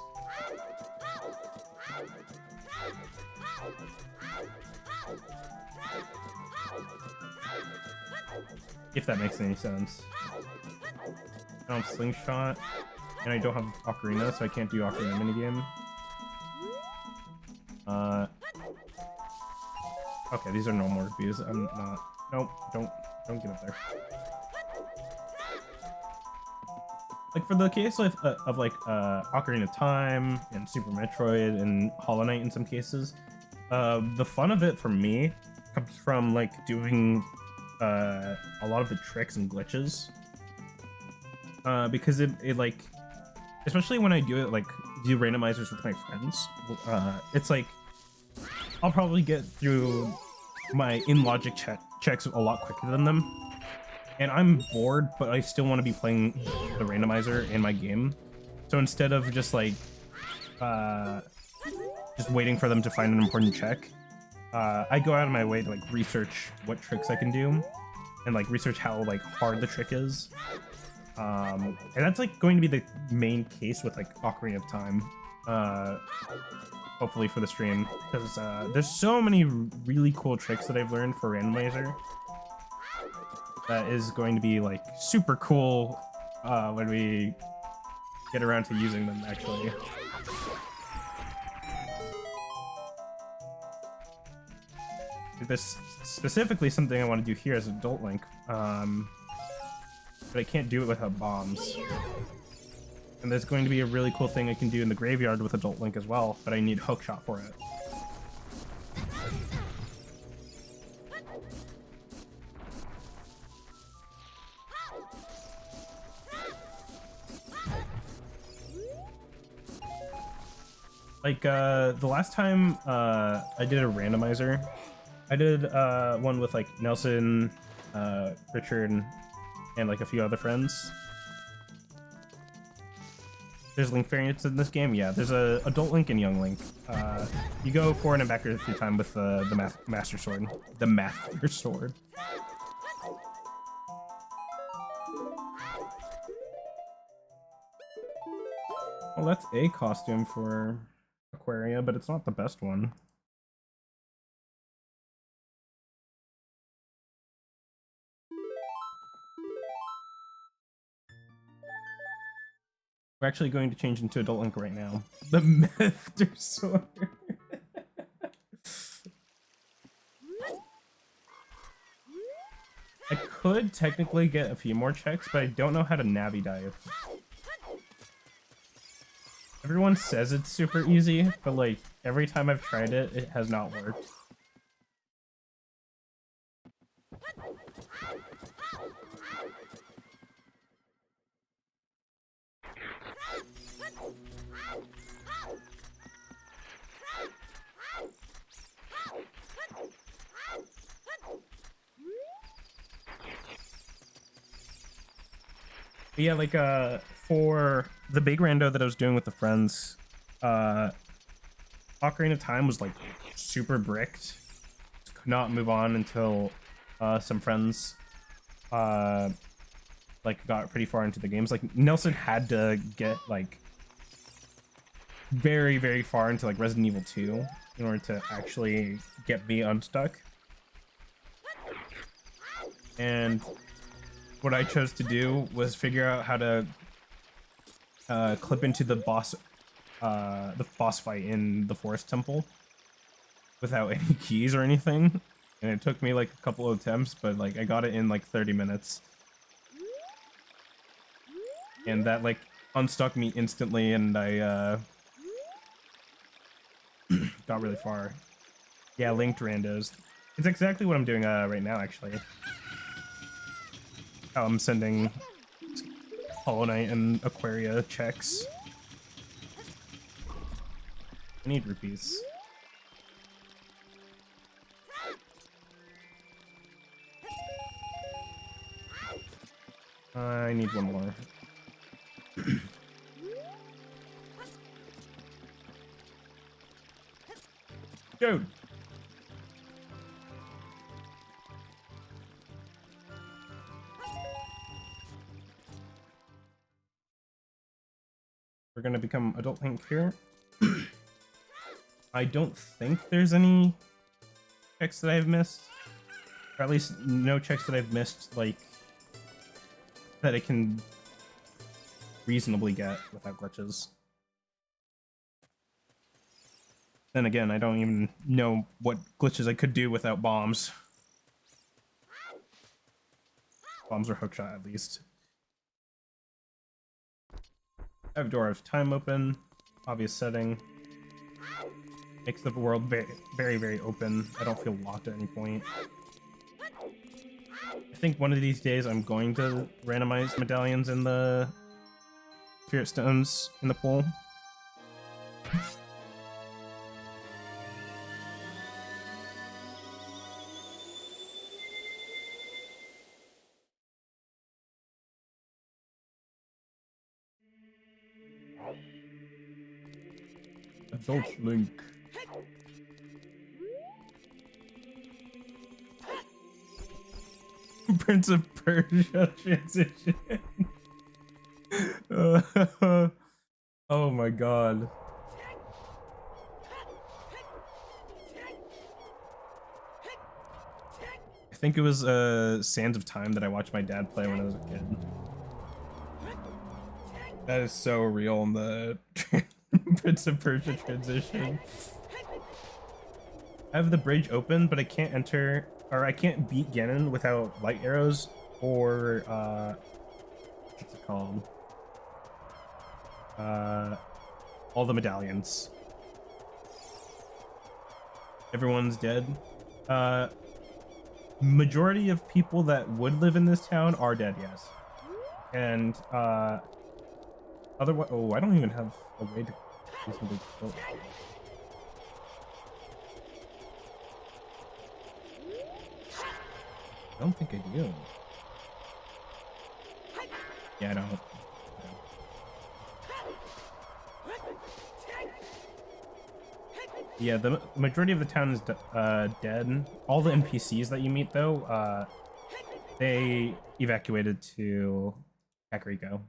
If that makes any sense. I don't have Slingshot, and I don't have Ocarina, so I can't do Ocarina minigame. Okay, these are normal reviews. I'm not... Nope, don't get up there. Like, for the case of like, Ocarina of Time, and Super Metroid, and Hollow Knight in some cases, the fun of it for me comes from, like, doing a lot of the tricks and glitches. Because it like, especially when I do it, like, do randomizers with my friends, it's like, I'll probably get through my in-logic checks a lot quicker than them. And I'm bored, but I still want to be playing the randomizer in my game. So instead of just like, just waiting for them to find an important check, I go out of my way to like research what tricks I can do and like research how like hard the trick is. And that's like going to be the main case with like Ocarina of Time, hopefully for the stream, because there's so many really cool tricks that I've learned for randomizer that is going to be like super cool when we get around to using them actually. This specifically something I want to do here as Adult Link. but I can't do it without bombs. And there's going to be a really cool thing I can do in the graveyard with Adult Link as well, but I need hookshot for it. Like, the last time I did a randomizer, I did one with like Nelson, Richard, and like a few other friends. There's Link variants in this game? Yeah, there's a Adult Link and Young Link. You go forward and backward through time with the Master Sword. The Master Sword. Well, that's a costume for Aquaria, but it's not the best one. We're actually going to change into Adult Link right now. The Master Sword. I could technically get a few more checks, but I don't know how to Navi dive. Everyone says it's super easy, but like every time I've tried it, it has not worked. But yeah, like for the big rando that I was doing with the friends, Ocarina of Time was like super bricked. Could not move on until some friends like got pretty far into the games. Like Nelson had to get like very, very far into like Resident Evil 2 in order to actually get me unstuck. And what I chose to do was figure out how to clip into the boss fight in the Forest Temple without any keys or anything. And it took me like a couple of attempts, but like I got it in like 30 minutes. And that like unstuck me instantly, and I got really far. Yeah, linked randos. It's exactly what I'm doing right now, actually. I'm sending Hollow Knight and Aquaria checks. I need rupees. I need one more. Dude! We're gonna become Adult Link here. I don't think there's any checks that I've missed. Or at least no checks that I've missed, like, that I can reasonably get without glitches. Then again, I don't even know what glitches I could do without bombs. Bombs or hookshot, at least. I have Door of Time open. Obvious setting. Makes the world very, very, very open. I don't feel locked at any point. I think one of these days I'm going to randomize medallions in the Spirit Stones in the pool. Adult Link. Prince of Persia transition. Oh my god. I think it was Sands of Time that I watched my dad play when I was a kid. That is so real in the Prince of Persia transition. I have the bridge open, but I can't enter, or I can't beat Ganon without light arrows or called? All the medallions. Everyone's dead. Majority of people that would live in this town are dead, yes. And otherwise, oh, I don't even have a way to reasonably kill it. I don't think I do. Yeah, I don't. Yeah, the majority of the town is dead. All the NPCs that you meet, though, they evacuated to Kakariko.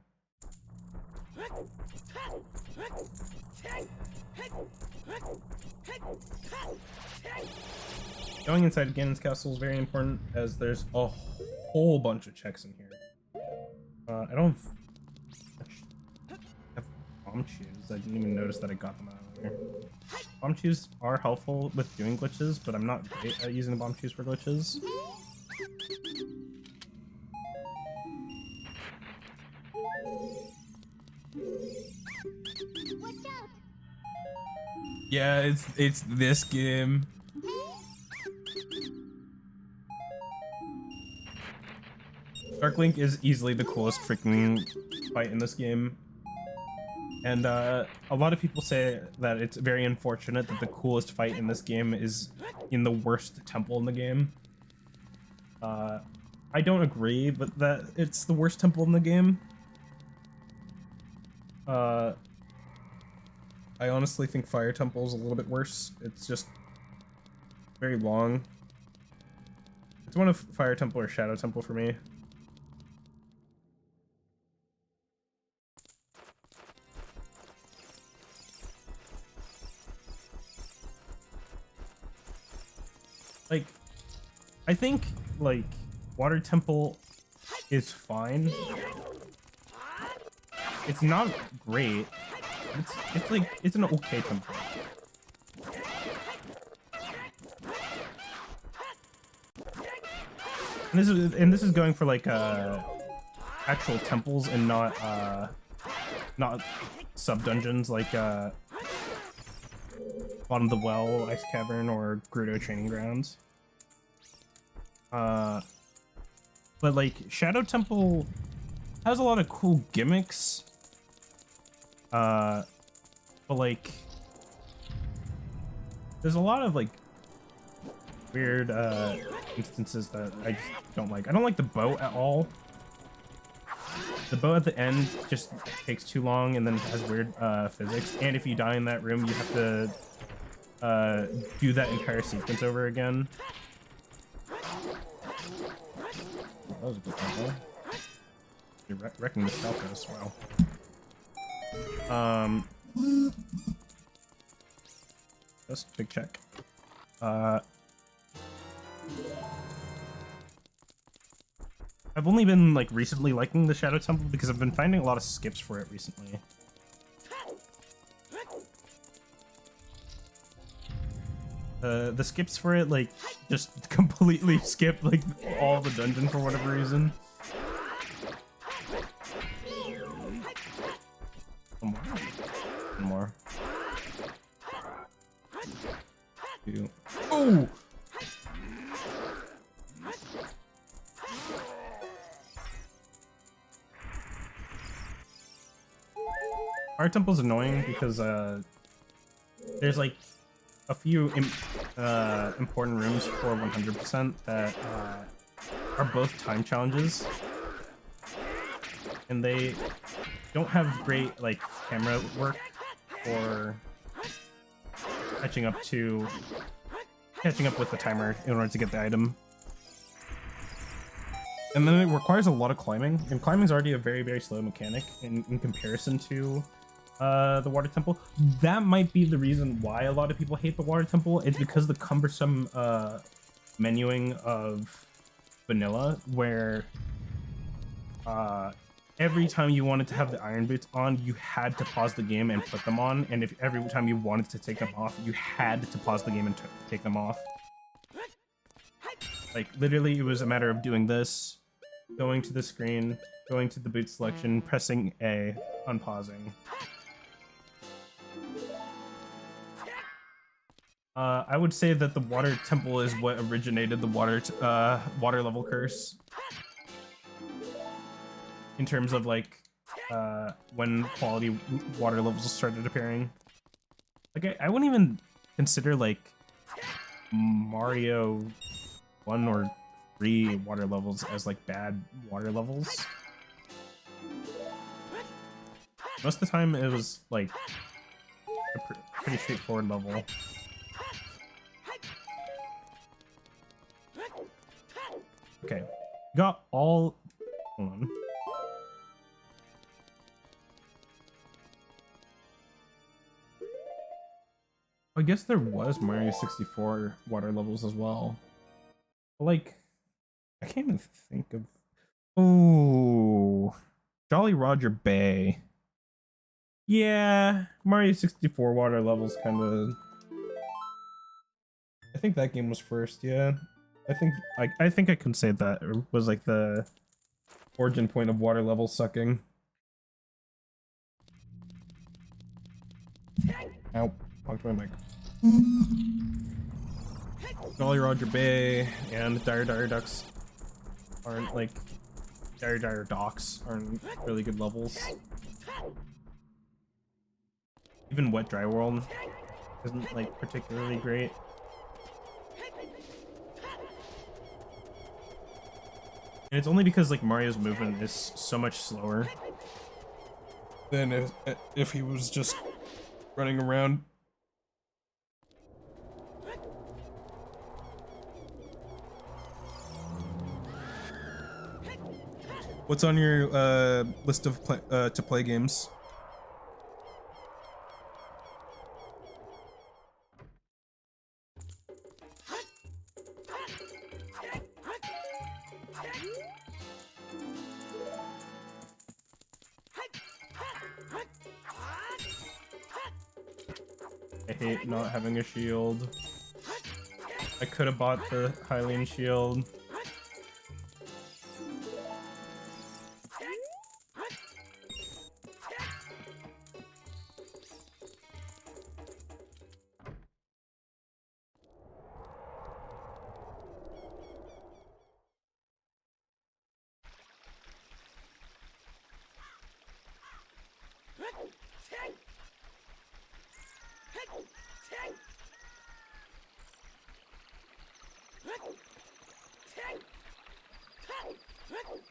Going inside Ganon's castle is very important, as there's a whole bunch of checks in here. I don't have bomb shoes. I didn't even notice that I got them out earlier. Bomb shoes are helpful with doing glitches, but I'm not great at using the bomb shoes for glitches. Yeah, it's this game. Dark Link is easily the coolest freaking fight in this game. And a lot of people say that it's very unfortunate that the coolest fight in this game is in the worst temple in the game. I don't agree, but that it's the worst temple in the game. I honestly think Fire Temple is a little bit worse. It's just very long. It's one of Fire Temple or Shadow Temple for me. Like, I think, like, Water Temple is fine. It's not great. It's like, it's an okay temple. And this is going for like actual temples and not sub dungeons like Bottom of the Well, Ice Cavern, or Gerudo Training Grounds. But like Shadow Temple has a lot of cool gimmicks. But like there's a lot of like weird instances that I just don't like. I don't like the boat at all. The boat at the end just takes too long and then has weird physics. And if you die in that room, you have to do that entire sequence over again. That was a good combo. You're wrecking the stealth as well. Just big check. I've only been like recently liking the Shadow Temple because I've been finding a lot of skips for it recently. The skips for it like just completely skip like all the dungeon for whatever reason. One more. Two. Oh! Fire Temple's annoying because there's like a few important rooms for 100% that are both time challenges, and they don't have great like camera work or catching up with the timer in order to get the item. And then it requires a lot of climbing, and climbing's already a very, very slow mechanic in comparison to the Water Temple. That might be the reason why a lot of people hate the Water Temple. It's because the cumbersome menuing of vanilla, where every time you wanted to have the iron boots on, you had to pause the game and put them on, and if every time you wanted to take them off, you had to pause the game and take them off. Like literally, it was a matter of doing this, going to the screen, going to the boot selection, pressing A, unpausing. I would say that the water temple is what originated the water level curse. In terms of like when quality water levels started appearing. Like I wouldn't even consider like Mario 1 or 3 water levels as like bad water levels. Most of the time it was like a pretty straightforward level. Okay, got all. Hold on. I guess there was Mario 64 water levels as well. Like, I can't even think of. Oh, Jolly Roger Bay. Yeah, Mario 64 water levels kind of. I think that game was first. Yeah, I think I can say that it was like the origin point of water level sucking. Ow, blocked my mic. Jolly Roger Bay and Dire Ducks aren't like Dire Docks aren't really good levels. Even Wet Dry World isn't like particularly great. And it's only because like Mario's movement is so much slower than if he was just running around. What's on your list of to play games? I hate not having a shield. I could have bought the Hylian shield.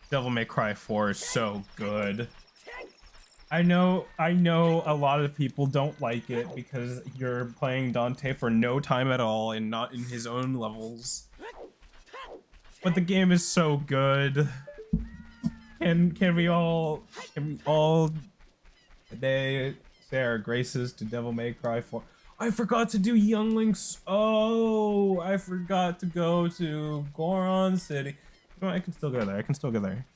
Devil May Cry 4 is so good. I know a lot of people don't like it because you're playing Dante for no time at all and not in his own levels. But the game is so good. Can we all today say our graces to Devil May Cry 4? I forgot to do Younglings. Oh, I forgot to go to Goron City. No, I can still go there. I can still go there.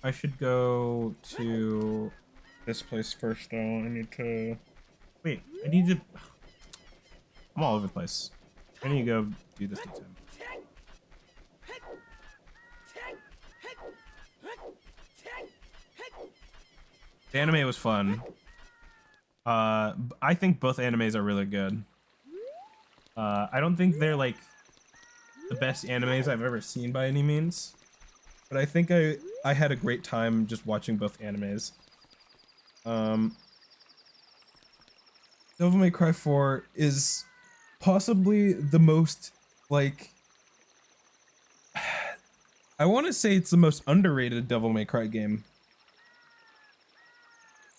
I should go to this place first though. I need to wait. I need to. I'm all over the place. I need to go do this next time. The anime was fun. I think both animes are really good. I don't think they're like the best animes I've ever seen by any means, but I think I had a great time just watching both animes. Devil May Cry 4 is possibly the most like I want to say it's the most underrated Devil May Cry game.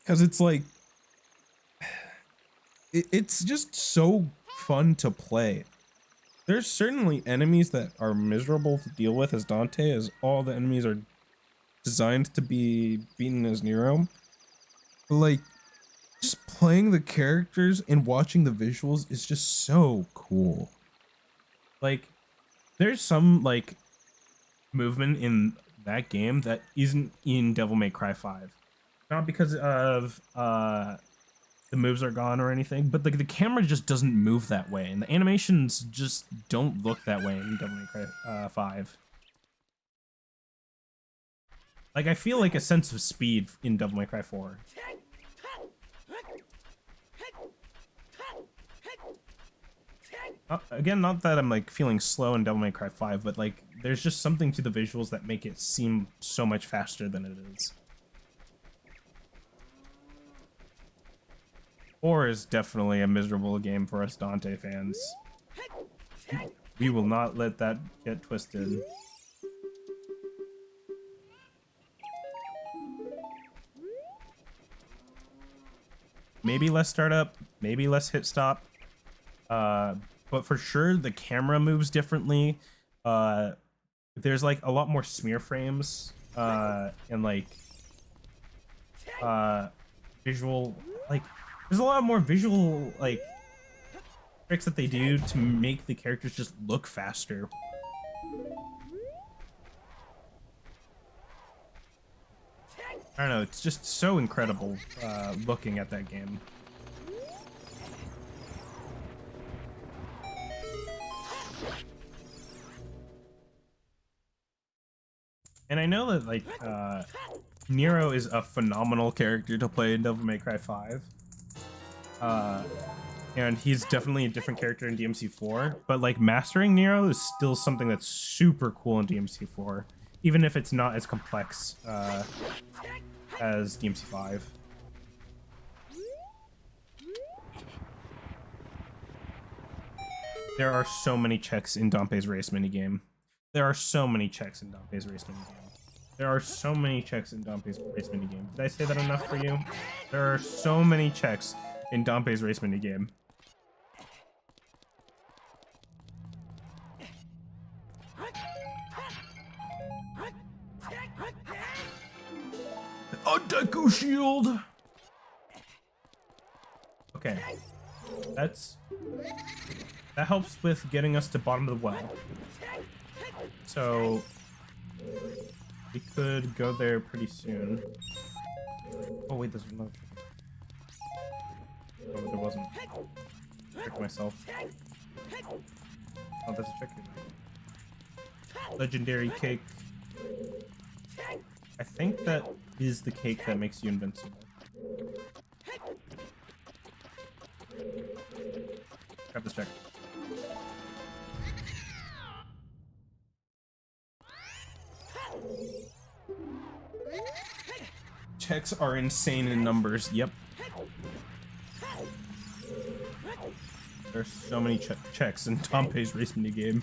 Because it's like it's just so fun to play. There's certainly enemies that are miserable to deal with as Dante, as all the enemies are designed to be beaten as Nero. But like, just playing the characters and watching the visuals is just so cool. Like, there's some like movement in that game that isn't in Devil May Cry 5. Not because of the moves are gone or anything, but like the camera just doesn't move that way, and the animations just don't look that way in Devil May Cry 5. Like I feel like a sense of speed in Devil May Cry 4. Again, not that I'm like feeling slow in Devil May Cry 5, but like there's just something to the visuals that make it seem so much faster than it is. 4 is definitely a miserable game for us Dante fans. We will not let that get twisted. Maybe less startup, maybe less hit stop. But for sure the camera moves differently. There's like a lot more smear frames and like visual, like there's a lot more visual like tricks that they do to make the characters just look faster. I don't know, it's just so incredible looking at that game. And I know that like Nero is a phenomenal character to play in Devil May Cry 5. And he's definitely a different character in DMC4, but like mastering Nero is still something that's super cool in DMC4, even if it's not as complex as DMC5. There are so many checks in Dante's race minigame. There are so many checks in Dante's race minigame. There are so many checks in Dante's race minigame. Did I say that enough for you? There are so many checks in Dante's race minigame. A Deku shield! Okay. That helps with getting us to bottom of the well. So we could go there pretty soon. Oh wait, there's another. Oh, there wasn't. Check myself. Oh, there's a check here. Legendary cake. I think that is the cake that makes you invincible. Grab this check. Checks are insane in numbers. Yep. There's so many checks in Tompe's race minigame.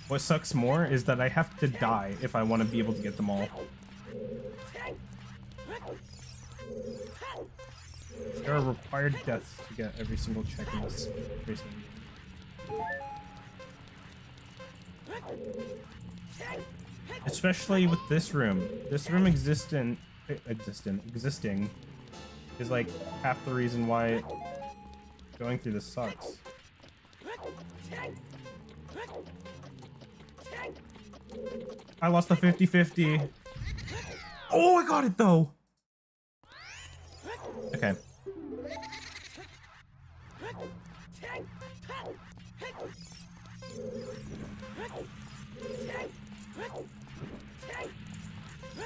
What sucks more is that I have to die if I want to be able to get them all. There are required deaths to get every single check in this race minigame. Especially with this room. This room existing is like half the reason why going through this sucks. I lost the 50-50. Oh, I got it though. Okay.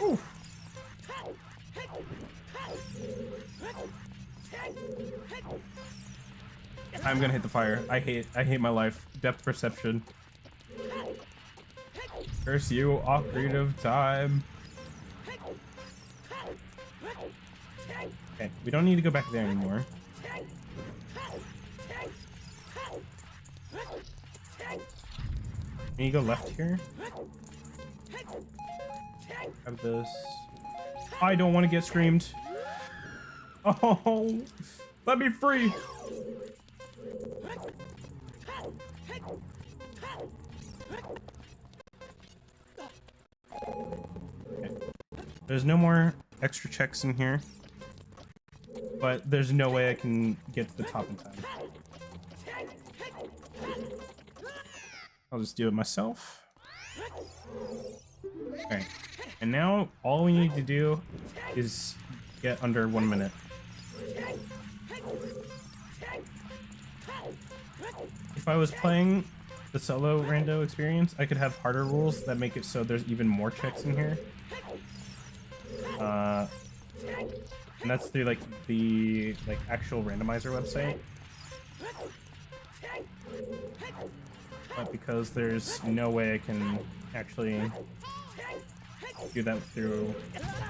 Ooh. I'm gonna hit the fire. I hate my life. Depth perception. Curse you, Ocarina of Time. Okay, we don't need to go back there anymore. Can you go left here? Have this. I don't want to get screamed. Oh, let me free. Okay. There's no more extra checks in here, but there's no way I can get to the top in time. I'll just do it myself. Okay, and now all we need to do is get under 1 minute. If I was playing the solo rando experience, I could have harder rules that make it so there's even more checks in here. And that's through like the actual randomizer website. But because there's no way I can actually do that through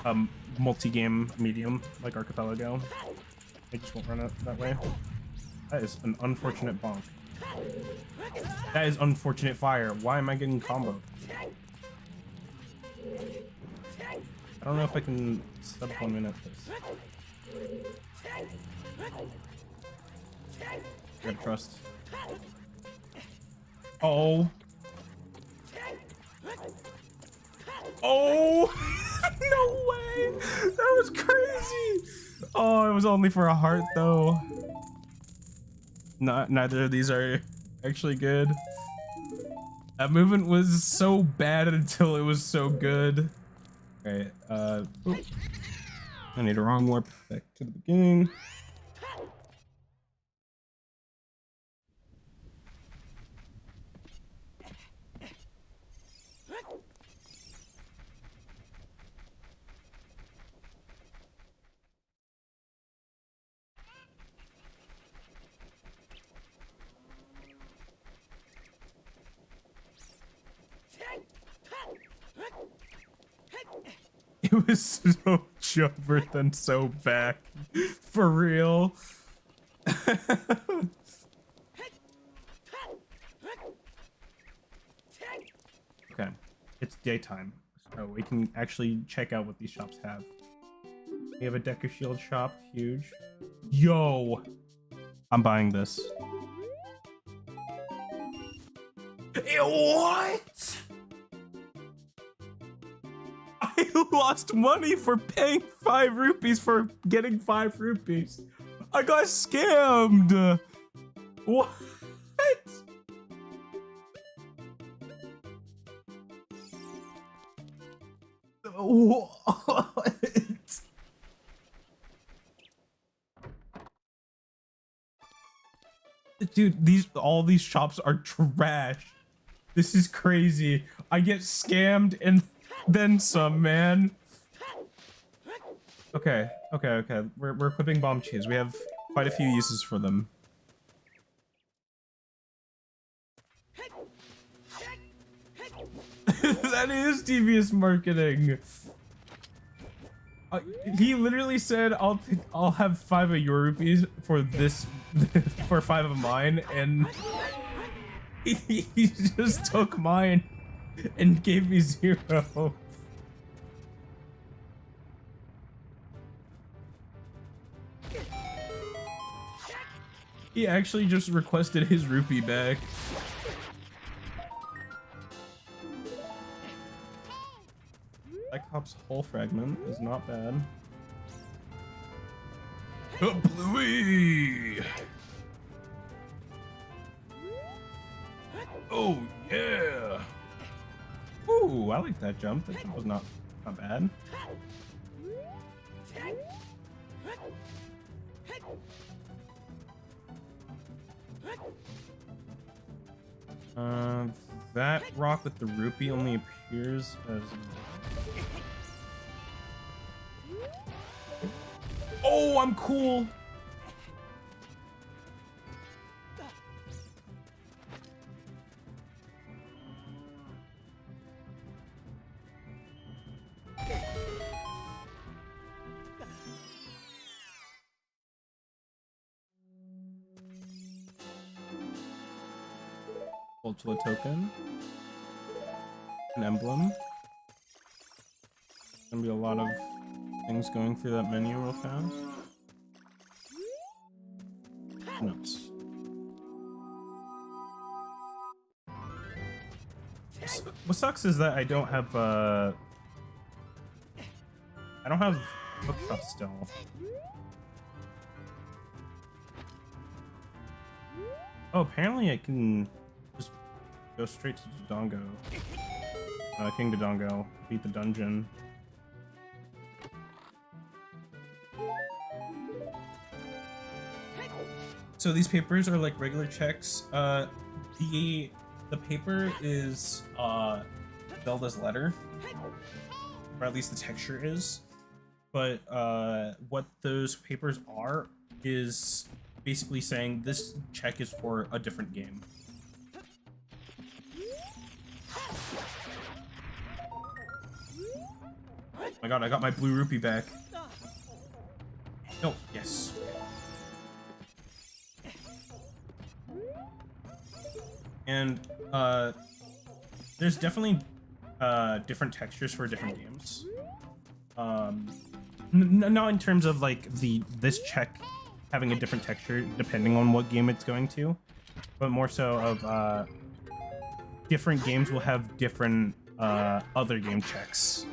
a multi-game medium like Archipelago, I just won't run it that way. That is an unfortunate bonk. That is unfortunate fire. Why am I getting comboed? I don't know if I can sub 1 minute this. I gotta trust. Oh. Oh! No way! That was crazy! Oh, it was only for a heart though. Neither of these are actually good. That movement was so bad until it was so good. Okay, oop. I need a wrong warp back to the beginning. It was so jumper then so back. For real. Okay, it's daytime, so we can actually check out what these shops have. We have a Decker Shield shop, huge. Yo! I'm buying this. What? I lost money for paying 5 rupees for getting 5 rupees. I got scammed. What? What? Dude, all these shops are trash. This is crazy. I get scammed and then some, man. Okay. We're equipping bomb cheese. We have quite a few uses for them. That is devious marketing. He literally said, "I'll have 5 of your rupees for this, for 5 of mine," and he just took mine and gave me 0. He actually just requested his rupee back. Cyclops hull fragment is not bad. Bluey! Oh yeah! Ooh, I like that jump. That jump was not bad. That rock with the rupee only appears as... Oh, I'm cool! Ultra token. An emblem. Gonna be a lot of things going through that menu real fast. Notes. What sucks is that I don't have hookshot still. Oh, apparently I can just go straight to Dodongo. King Dodongo, beat the dungeon. So these papers are like regular checks. The paper is Zelda's letter, or at least the texture is. But what those papers are is basically saying this check is for a different game. Oh my god, I got my blue rupee back. No, yes. And there's definitely different textures for different games. Not in terms of like this check having a different texture depending on what game it's going to, but more so of different games will have different other game checks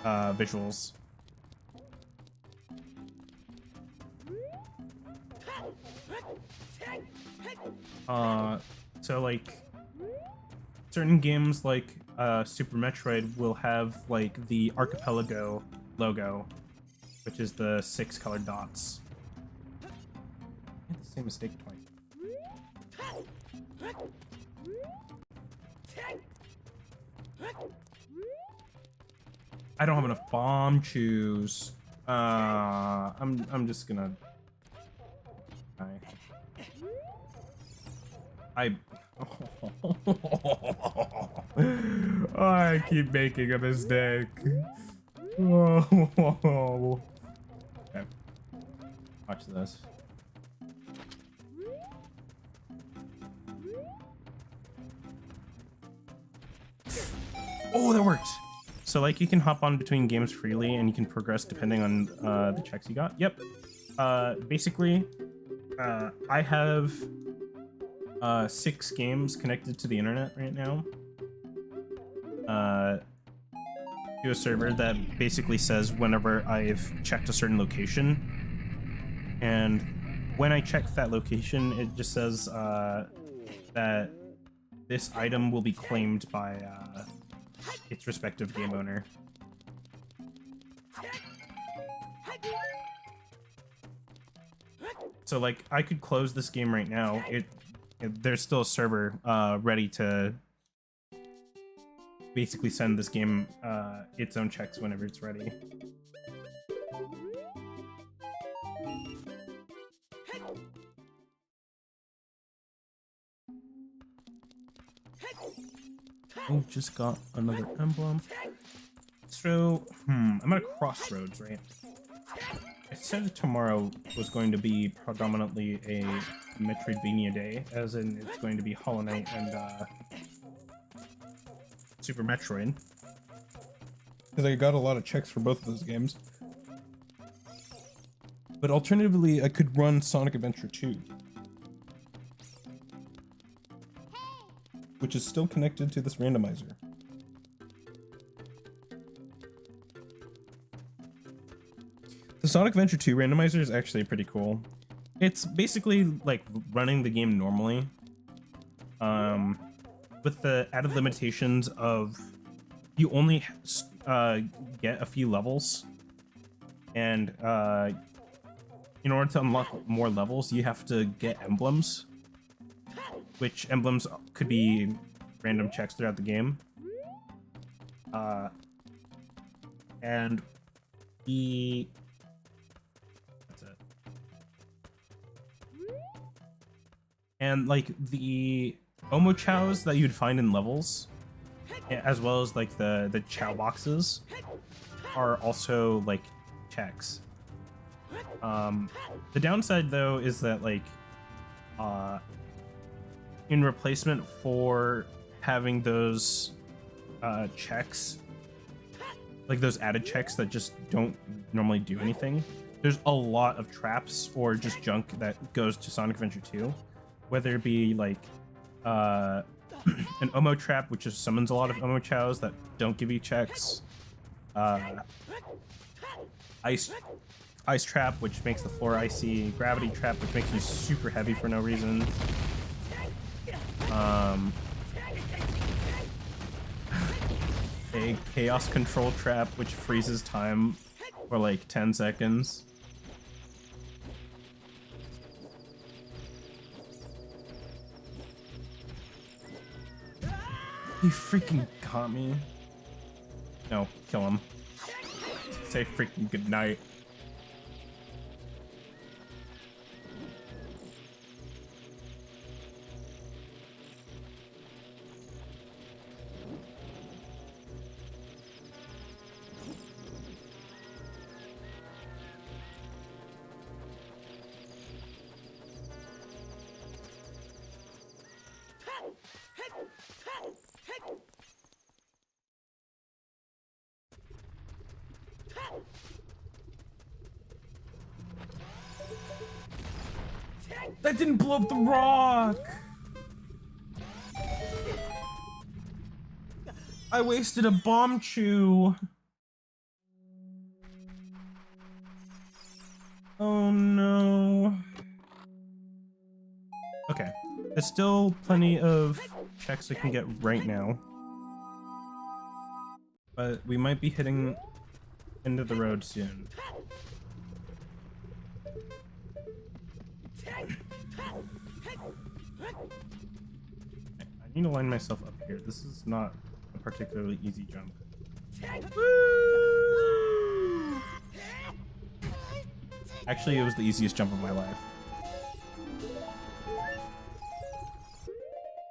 visuals. So like certain games like Super Metroid will have like the archipelago logo, which is the 6 colored dots. I made the same mistake twice. I don't have enough bomb chews. I'm just gonna. I keep making a mistake. Okay. Watch this. Oh, that worked. So like you can hop on between games freely and you can progress depending on the checks you got. Yep. Basically, I have 6 games connected to the internet right now. To a server that basically says whenever I've checked a certain location, and when I check that location, it just says that this item will be claimed by its respective game owner. So like I could close this game right now. There's still a server ready to basically send this game its own checks whenever it's ready. Oh, just got another emblem. So, I'm at a crossroads, right? I said tomorrow was going to be predominantly a Metroidvania day, as in it's going to be Hollow Knight and Super Metroid. Because I got a lot of checks for both of those games. But alternatively, I could run Sonic Adventure 2. Which is still connected to this randomizer. The Sonic Adventure 2 randomizer is actually pretty cool. It's basically like running the game normally, with the added limitations of you only get a few levels, and in order to unlock more levels, you have to get emblems, which emblems could be random checks throughout the game. And that's it. And like the Omo Chows that you'd find in levels, as well as like the Chow boxes, are also like checks. The downside though is that like in replacement for having those checks, like those added checks that just don't normally do anything, there's a lot of traps or just junk that goes to Sonic Adventure 2, whether it be like an Omo trap, which just summons a lot of Omo Chows that don't give you checks, ice trap, which makes the floor icy, gravity trap, which makes you super heavy for no reason, a chaos control trap, which freezes time for like 10 seconds. He freaking got me. No, kill him. Say freaking goodnight. That didn't blow up the rock! I wasted a bomb chew. Oh no. Okay, there's still plenty of checks I can get right now. But we might be hitting end of the road soon. I need to line myself up here. This is not a particularly easy jump. Woo! Actually, it was the easiest jump of my life.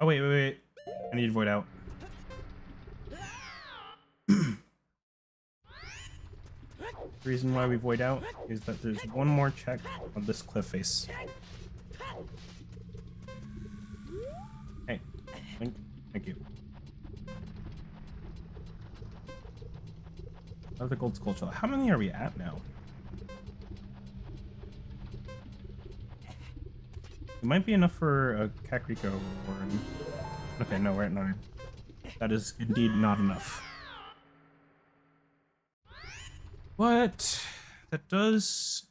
Oh, wait. I need to void out. The reason why we void out is that there's one more check on this cliff face. Hey, thank you. Another gold skull. How many are we at now? It might be enough for a Kakariko reward. Okay, no, we're at 9. That is indeed not enough. But that does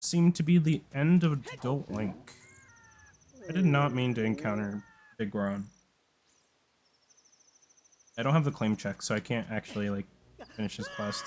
seem to be the end of Adult Link. I did not mean to encounter Big Goron. I don't have the claim check, so I can't actually like finish this quest.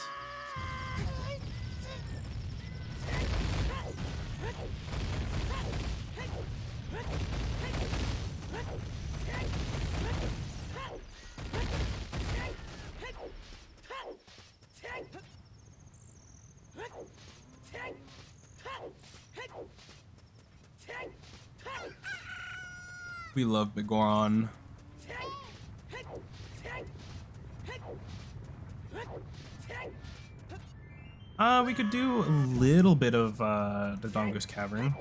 We love Big Goron. We could do a little bit of the Dongo's Cavern.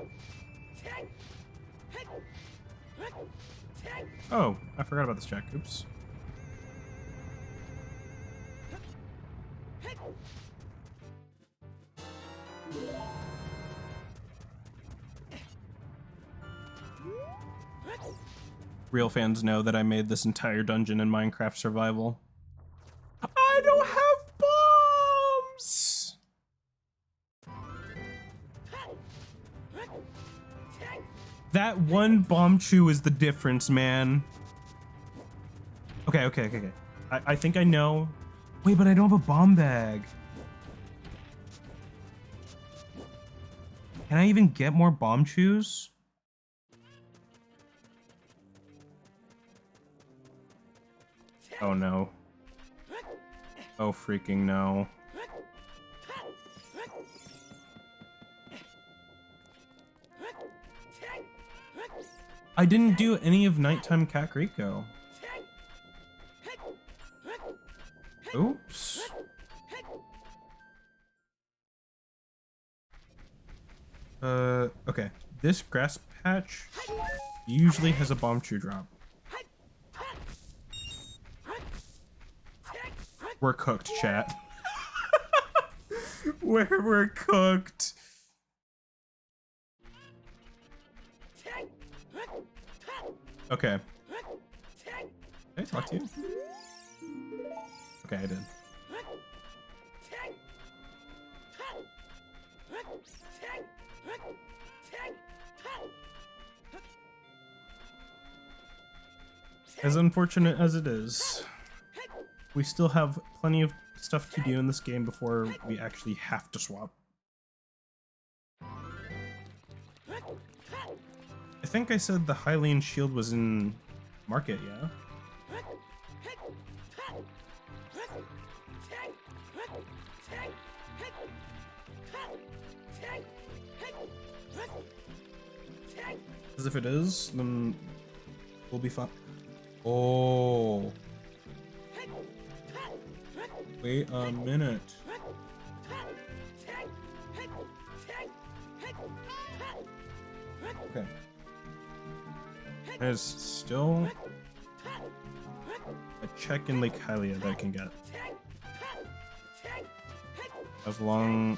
Oh, I forgot about this check. Oops. Real fans know that I made this entire dungeon in Minecraft Survival. I don't have bombs! That one bomb chew is the difference, man. Okay. I think I know. Wait, but I don't have a bomb bag. Can I even get more bomb chews? Oh no. Oh freaking no. I didn't do any of Nighttime Kakariko. Oops. Okay. This grass patch usually has a bomb chew drop. We're cooked, chat. We're cooked. Okay. Did I talk to you? Okay, I did. As unfortunate as it is, we still have plenty of stuff to do in this game before we actually have to swap. I think I said the Hylian shield was in market, yeah? Because if it is, then we'll be fine. Oh. Wait a minute. Okay. There's still a check in Lake Hylia that I can get. As long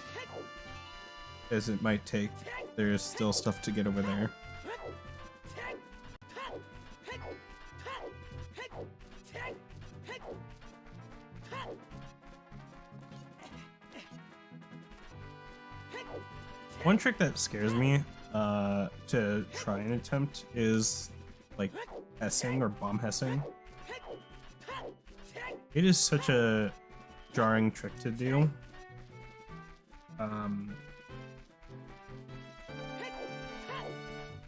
as it might take, there's still stuff to get over there. One trick that scares me to try and attempt is like hessing or bomb hessing. It is such a jarring trick to do.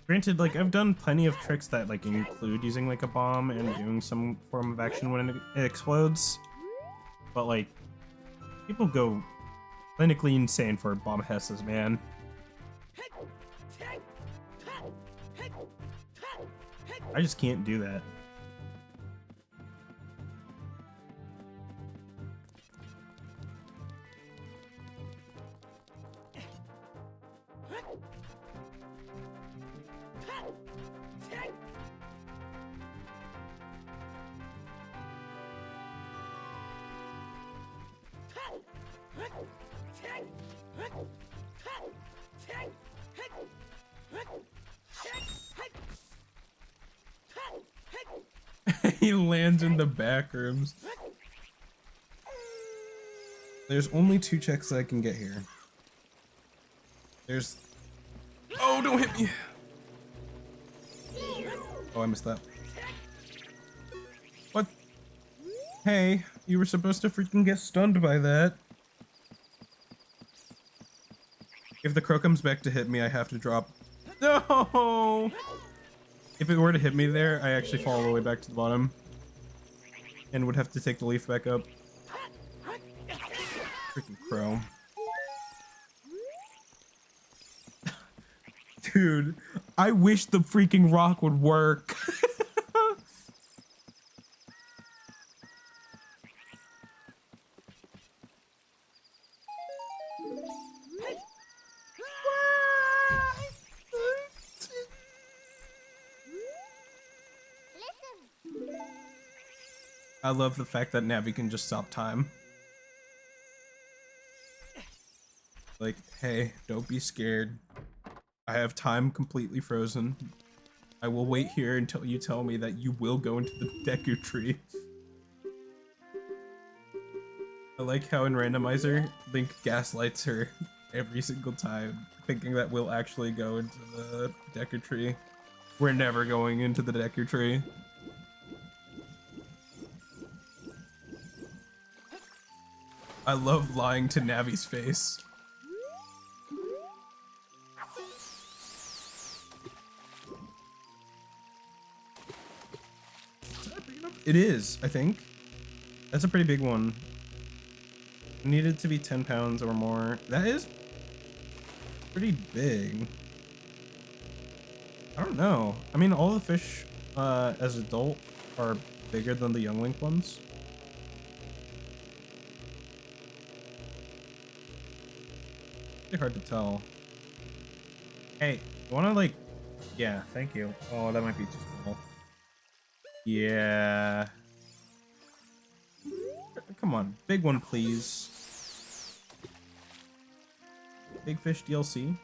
Granted, like I've done plenty of tricks that like include using like a bomb and doing some form of action when it explodes, but like people go clinically insane for bomb hesses, man. I just can't do that. He lands in the back rooms. There's only 2 checks that I can get here. There's... Oh, don't hit me! Oh, I missed that. What? Hey, you were supposed to freaking get stunned by that. If the crow comes back to hit me, I have to drop. No! If it were to hit me there, I actually fall all the way back to the bottom. And would have to take the leaf back up. Freaking crow. Dude, I wish the freaking rock would work. I love the fact that Navi can just stop time. Like, hey, don't be scared. I have time completely frozen. I will wait here until you tell me that you will go into the Deku tree. I like how in Randomizer, Link gaslights her every single time, thinking that we'll actually go into the Deku tree. We're never going into the Deku tree. I love lying to Navi's face. Is that big enough? It is, I think. That's a pretty big one. It needed to be 10 pounds or more. That is pretty big. I don't know. I mean, all the fish as adult are bigger than the young Link ones. Pretty hard to tell. Hey, you wanna like... Yeah, thank you. Oh, that might be too small. Yeah. Come on, big one, please. Big Fish DLC.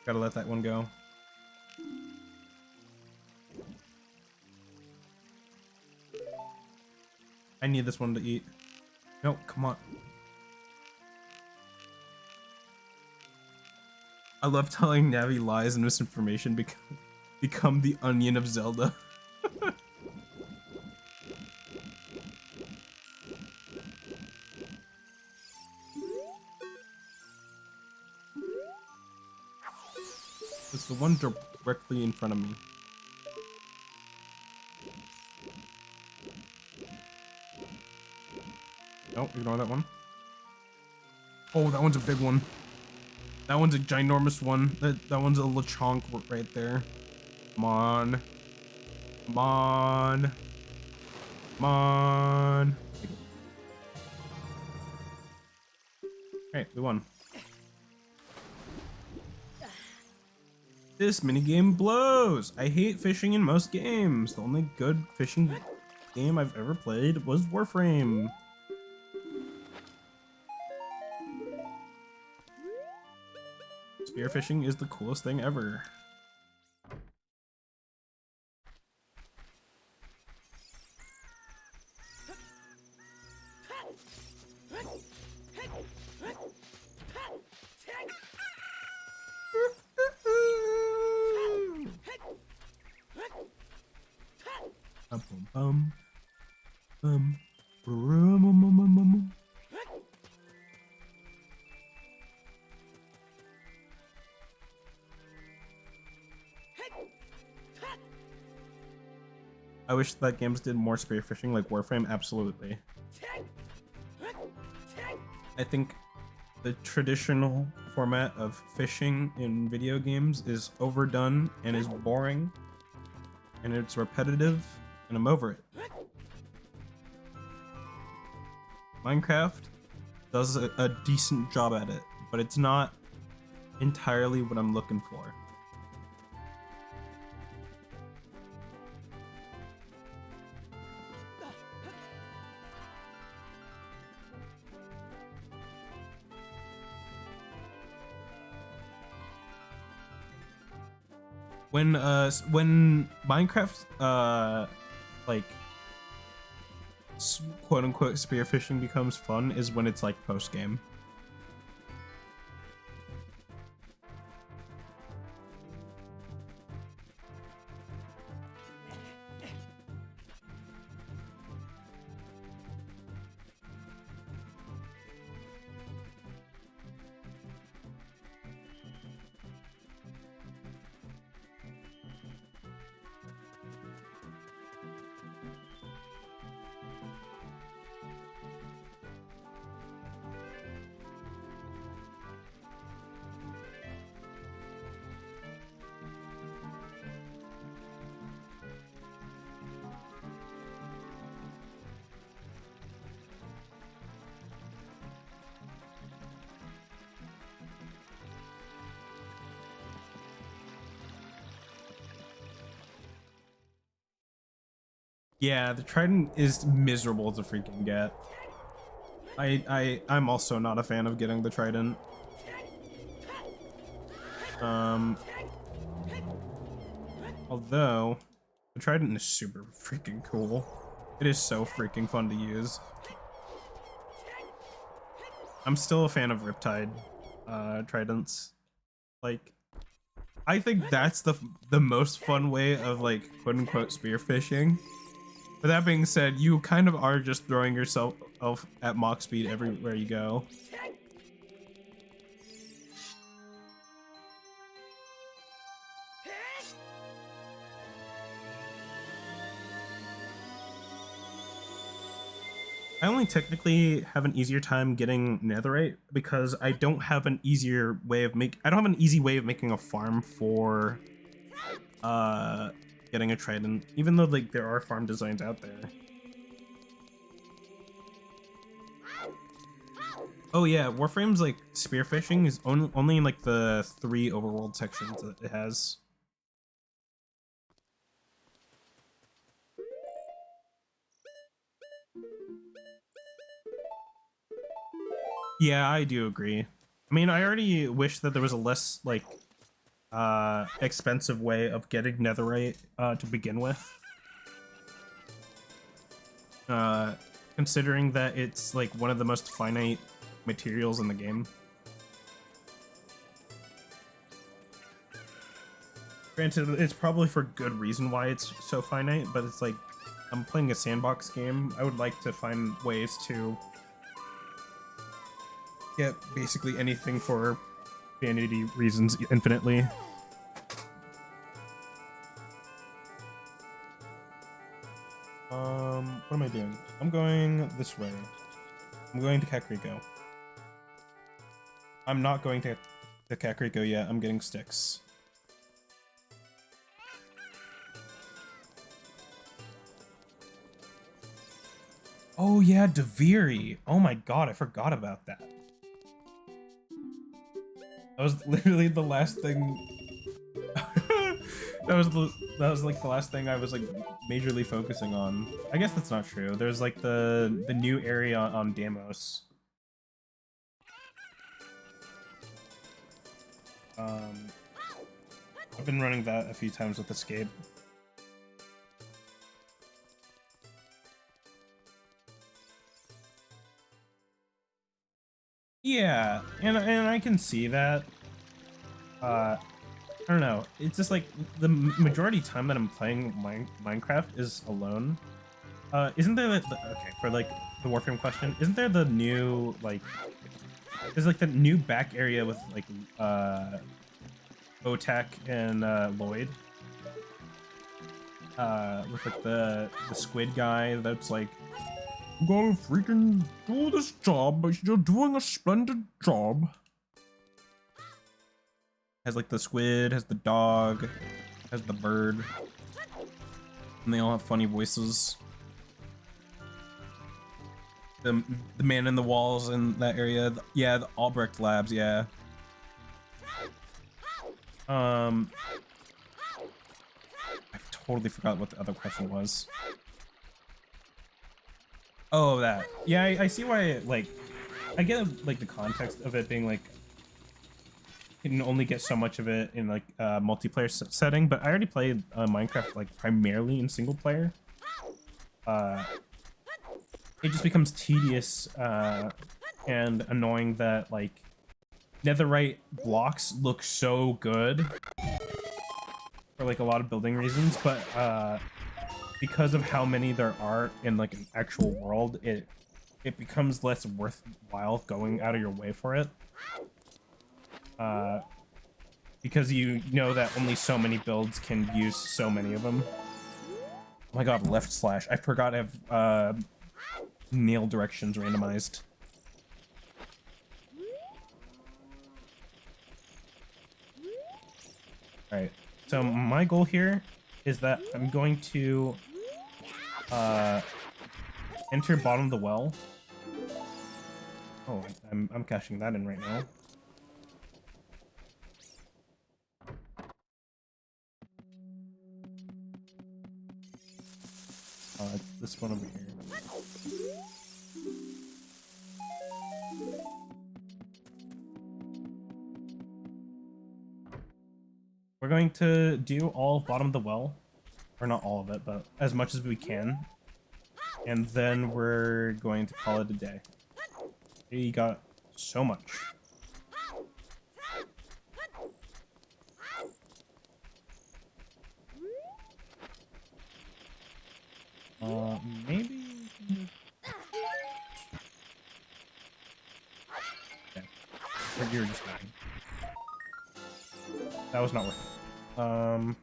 Gotta let that one go. I need this one to eat. No, come on. I love telling Navi lies and misinformation become the onion of Zelda. It's the one directly in front of me. Nope, ignore that one. Oh, that one's a big one. That one's a ginormous one. That one's a Lechonk right there. Come on. Come on. Come on. Alright, we won. This minigame blows! I hate fishing in most games. The only good fishing game I've ever played was Warframe. Spearfishing is the coolest thing ever. I wish that games did more spearfishing like Warframe, absolutely. I think the traditional format of fishing in video games is overdone and is boring, and it's repetitive, and I'm over it. Minecraft does a decent job at it, but it's not entirely what I'm looking for. When Minecraft like quote unquote spearfishing becomes fun is when it's like post game. Yeah, the Trident is miserable to freaking get. I'm also not a fan of getting the Trident. Although the Trident is super freaking cool. It is so freaking fun to use. I'm still a fan of Riptide Tridents. Like, I think that's the most fun way of like quote unquote spearfishing. But that being said, you kind of are just throwing yourself at Mach speed everywhere you go. I only technically have an easier time getting netherite because I don't have an easier way of I don't have an easy way of making a farm for getting a trident, even though like there are farm designs out there. Oh yeah, Warframe's like spearfishing is only in like the 3 overworld sections that it has. Yeah, I do agree. I mean, I already wish that there was a less like expensive way of getting netherite to begin with. Considering that it's like one of the most finite materials in the game. Granted, it's probably for good reason why it's so finite, but it's like, I'm playing a sandbox game. I would like to find ways to get basically anything for vanity reasons infinitely. What am I doing? I'm going this way. I'm going to Kakariko. I'm not going to Kakariko yet. I'm getting sticks. Oh yeah, Deviri. Oh my god, I forgot about that. That was literally the last thing. that was like the last thing I was like majorly focusing on. I guess that's not true. There's like the new area on Deimos. I've been running that a few times with Escape. Yeah, and I can see that. I don't know. It's just like the majority time that I'm playing Minecraft is alone. Isn't there okay, for like the Warframe question? Isn't there the new like? There's like the new back area with like Otak and Lloyd. With like the squid guy that's like, I'm gonna freaking do this job, but you're doing a splendid job. Has like the squid, has the dog, has the bird, and they all have funny voices. The man in the walls in that area, yeah, the Albrecht Labs, yeah. I totally forgot what the other question was. Oh, that. Yeah, I see why, like, I get, like, the context of it being, like, you can only get so much of it in, like, a multiplayer setting, but I already played Minecraft, like, primarily in single player. It just becomes tedious and annoying that, like, netherite blocks look so good for, like, a lot of building reasons, but, because of how many there are in like an actual world, it becomes less worthwhile going out of your way for it. Because you know that only so many builds can use so many of them. Oh my god, left slash. I forgot to have nail directions randomized. Alright, so my goal here is that I'm going to enter bottom of the well. Oh, I'm cashing that in right now. It's this one over here. We're going to do all bottom of the well. Or not all of it, but as much as we can. And then we're going to call it a day. We got so much. Maybe... Okay. You're just dying. That was not worth it.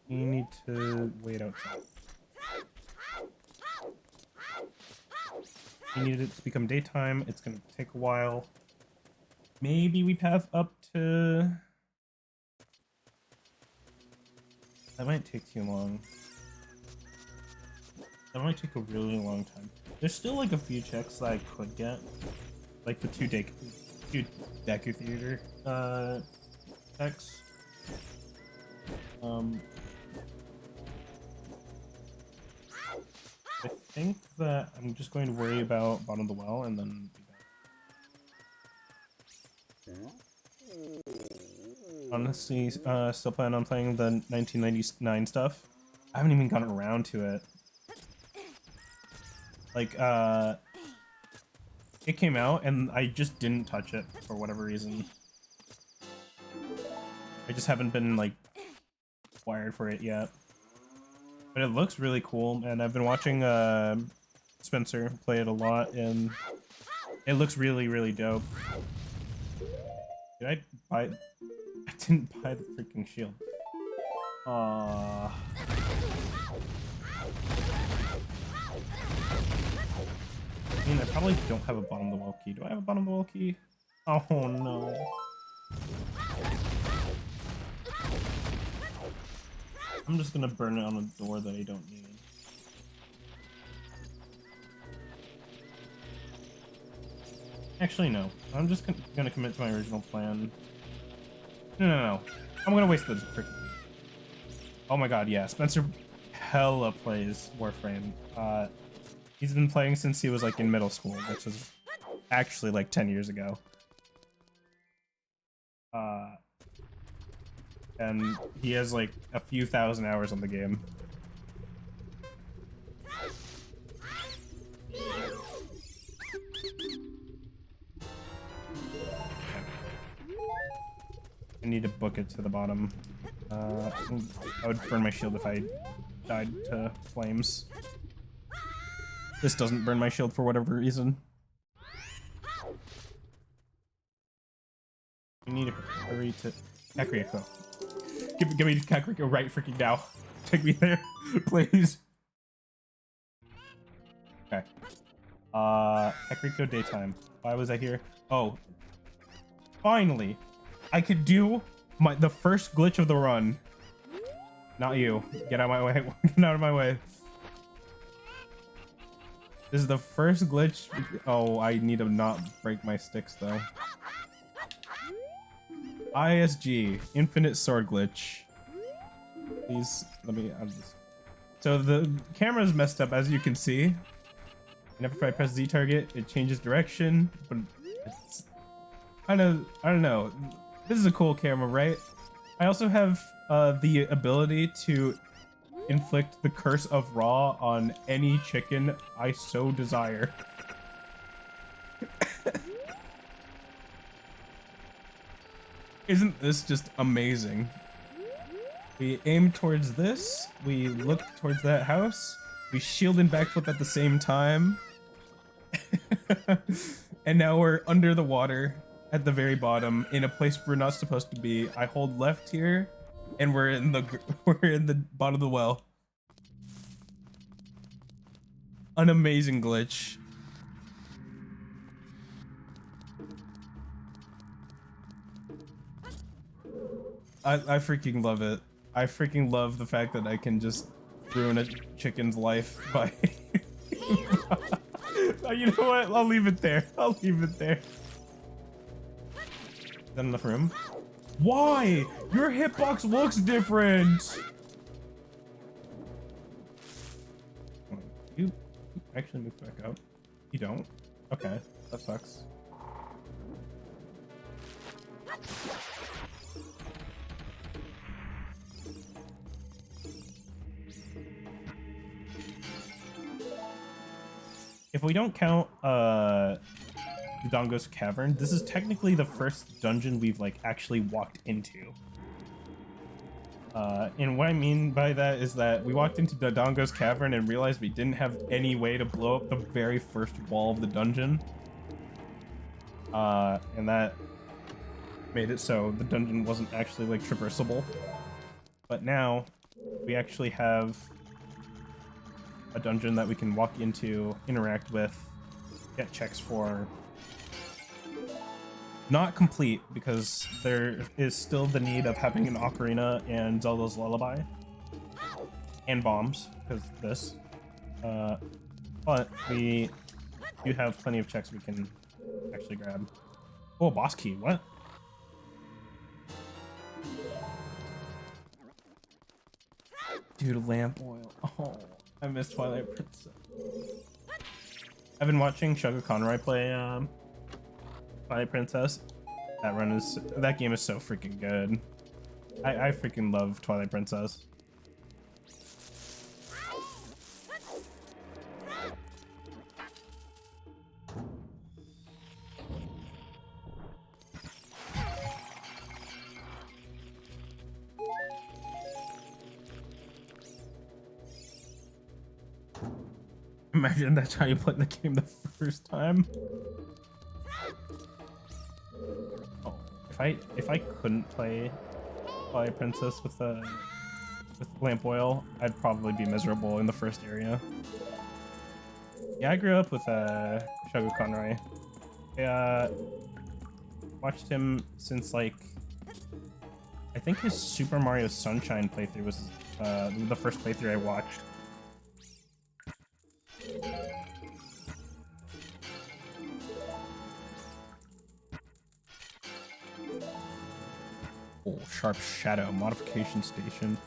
You need to wait outside. You need it to become daytime. It's gonna take a while. Maybe we path up to... That might take too long. That might take a really long time. There's still like a few checks that I could get. Like the two Deku Theater checks. I think that I'm just going to worry about bottom of the well and then be back. Honestly, still plan on playing the 1999 stuff. I haven't even gotten around to it. Like, it came out and I just didn't touch it for whatever reason. I just haven't been, like, wired for it yet. But it looks really cool, and I've been watching Spencer play it a lot, and it looks really, really dope. Did I buy... I didn't buy the freaking shield. I mean, I probably don't have a bottom of the well key. Do I have a bottom of the well key? Oh no. I'm just gonna burn it on a door that I don't need. Actually, no. I'm just gonna commit to my original plan. No. I'm gonna waste the frick. Oh my god, yeah. Spencer hella plays Warframe. He's been playing since he was like in middle school, which is actually like 10 years ago. And he has like a few thousand hours on the game. I need to book it to the bottom. I would burn my shield if I died to flames. This doesn't burn my shield for whatever reason. I need to hurry to Aquaria. Give me Kakariko right freaking now. Take me there, please. Okay. Kakariko daytime. Why was I here? Oh. Finally! I could do the first glitch of the run. Not you. Get out of my way. Get out of my way. This is the first glitch. Oh, I need to not break my sticks though. ISG, infinite sword glitch. Please, let me. So the camera's messed up, as you can see. And if I press Z target, it changes direction. But it's I don't know. This is a cool camera, right? I also have the ability to inflict the curse of Ra on any chicken I so desire. Isn't this just amazing? We aim towards this, we look towards that house, we shield and backflip at the same time, and now we're under the water at the very bottom in a place we're not supposed to be. I hold left here, and we're in the bottom of the well. An amazing glitch. I freaking love it. I freaking love the fact that I can just ruin a chicken's life by... You know what? I'll leave it there. I'll leave it there. Is that enough room? Why? Your hitbox looks different! You actually move back up. You don't? Okay, that sucks. If we don't count Dodongo's Cavern, this is technically the first dungeon we've like actually walked into. And what I mean by that is that we walked into Dodongo's Cavern and realized we didn't have any way to blow up the very first wall of the dungeon. And that made it so the dungeon wasn't actually like traversable. But now we actually have a dungeon that we can walk into, interact with, get checks for. Not complete, because there is still the need of having an Ocarina and Zelda's Lullaby. And bombs, because this. But we do have plenty of checks we can actually grab. Oh, boss key, what? Dude, lamp oil. Oh, I miss Twilight Princess. I've been watching Shugga Conroy play Twilight Princess. That game is so freaking good. I freaking love Twilight Princess. Imagine that's how you play the game the first time. Oh, if I couldn't play Twilight Princess with lamp oil, I'd probably be miserable in the first area. Yeah, I grew up with Shogo Conroy. I watched him since like I think his Super Mario Sunshine playthrough was the first playthrough I watched. Oh, Sharp Shadow modification station.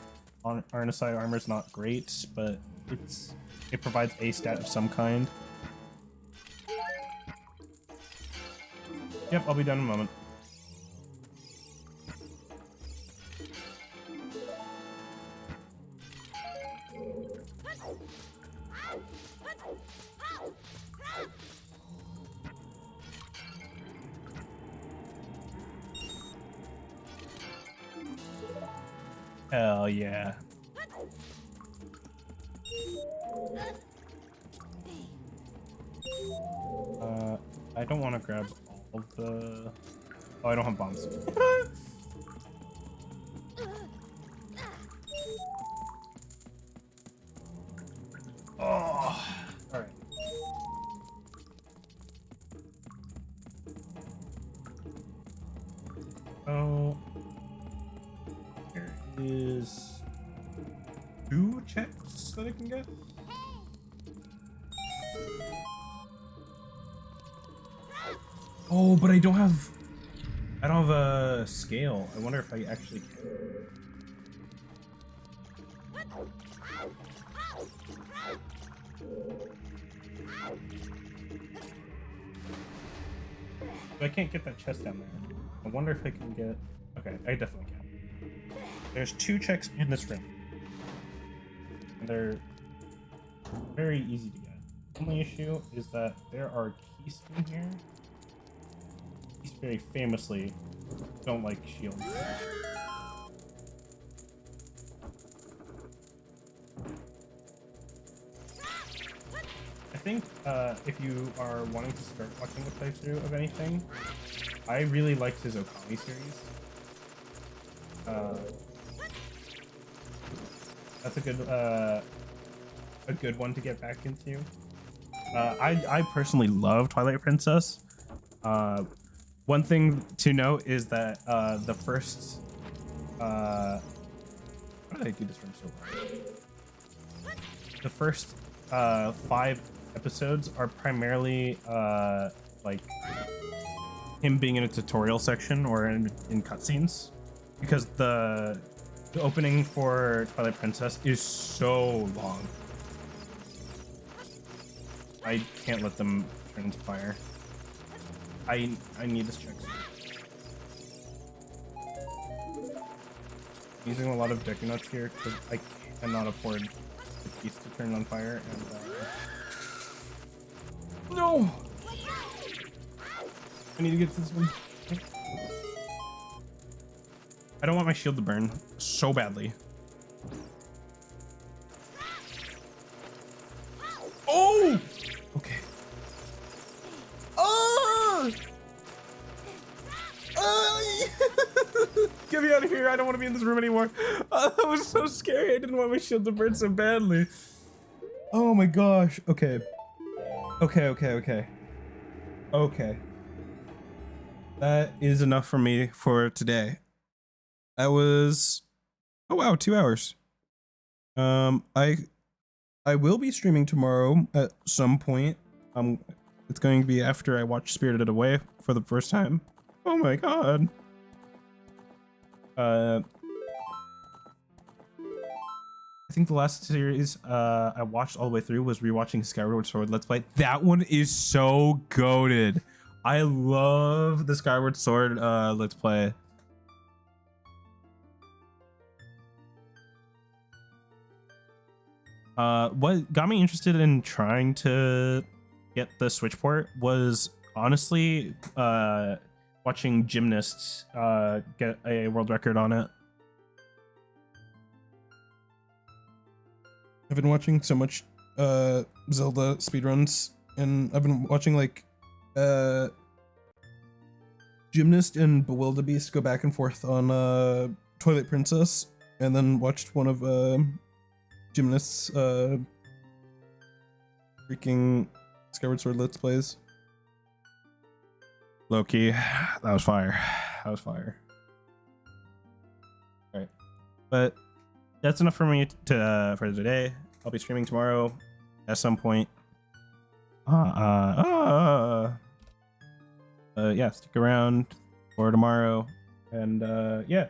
RNSI armor is not great, but it provides a stat of some kind. Yep, I'll be done in a moment. Hell yeah. I don't want to grab all of the... Oh, I don't have bombs. Oh, alright. Oh, there is 2 checks that I can get. Oh, but I don't have a scale. I wonder if I actually can. I can't get that chest down there. I wonder if I can get... Okay, I definitely can. There's 2 checks in this room. And they're very easy to get. The only issue is that there are keys in here. Keys very famously don't like shields. I think if you are wanting to start watching a playthrough of anything, I really liked his Okami series. That's a good one to get back into. I personally love Twilight Princess. One thing to note is that the first how did I do this from so long? The first 5 episodes are primarily like him being in a tutorial section or in cutscenes, because the opening for Twilight Princess is so long. I can't let them turn into fire. I need this check. Using a lot of Deku Nuts here because I cannot afford the piece to turn on fire. And no! I need to get to this one. I don't want my shield to burn so badly. Oh! Okay. Oh! Get me out of here. I don't want to be in this room anymore. That was so scary. I didn't want my shield to burn so badly. Oh my gosh. Okay. Okay. That is enough for me for today. That was... Oh wow, 2 hours. I will be streaming tomorrow at some point. It's going to be after I watch Spirited Away for the first time. Oh my god. I think the last series I watched all the way through was rewatching Skyward Sword Let's Play. That one is so goated. I love the Skyward Sword Let's Play. What got me interested in trying to get the Switch port was honestly watching gymnasts get a world record on it. I've been watching so much Zelda speedruns, and I've been watching like Gymnast and Bewildebeest go back and forth on Twilight Princess, and then watched one of Gymnast's freaking Skyward Sword Let's Plays. Low key, that was fire. That was fire. All right, but that's enough for me for today. I'll be streaming tomorrow at some point. Yeah, stick around for tomorrow, and yeah,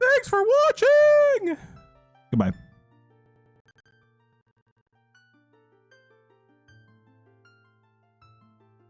thanks for watching. Goodbye.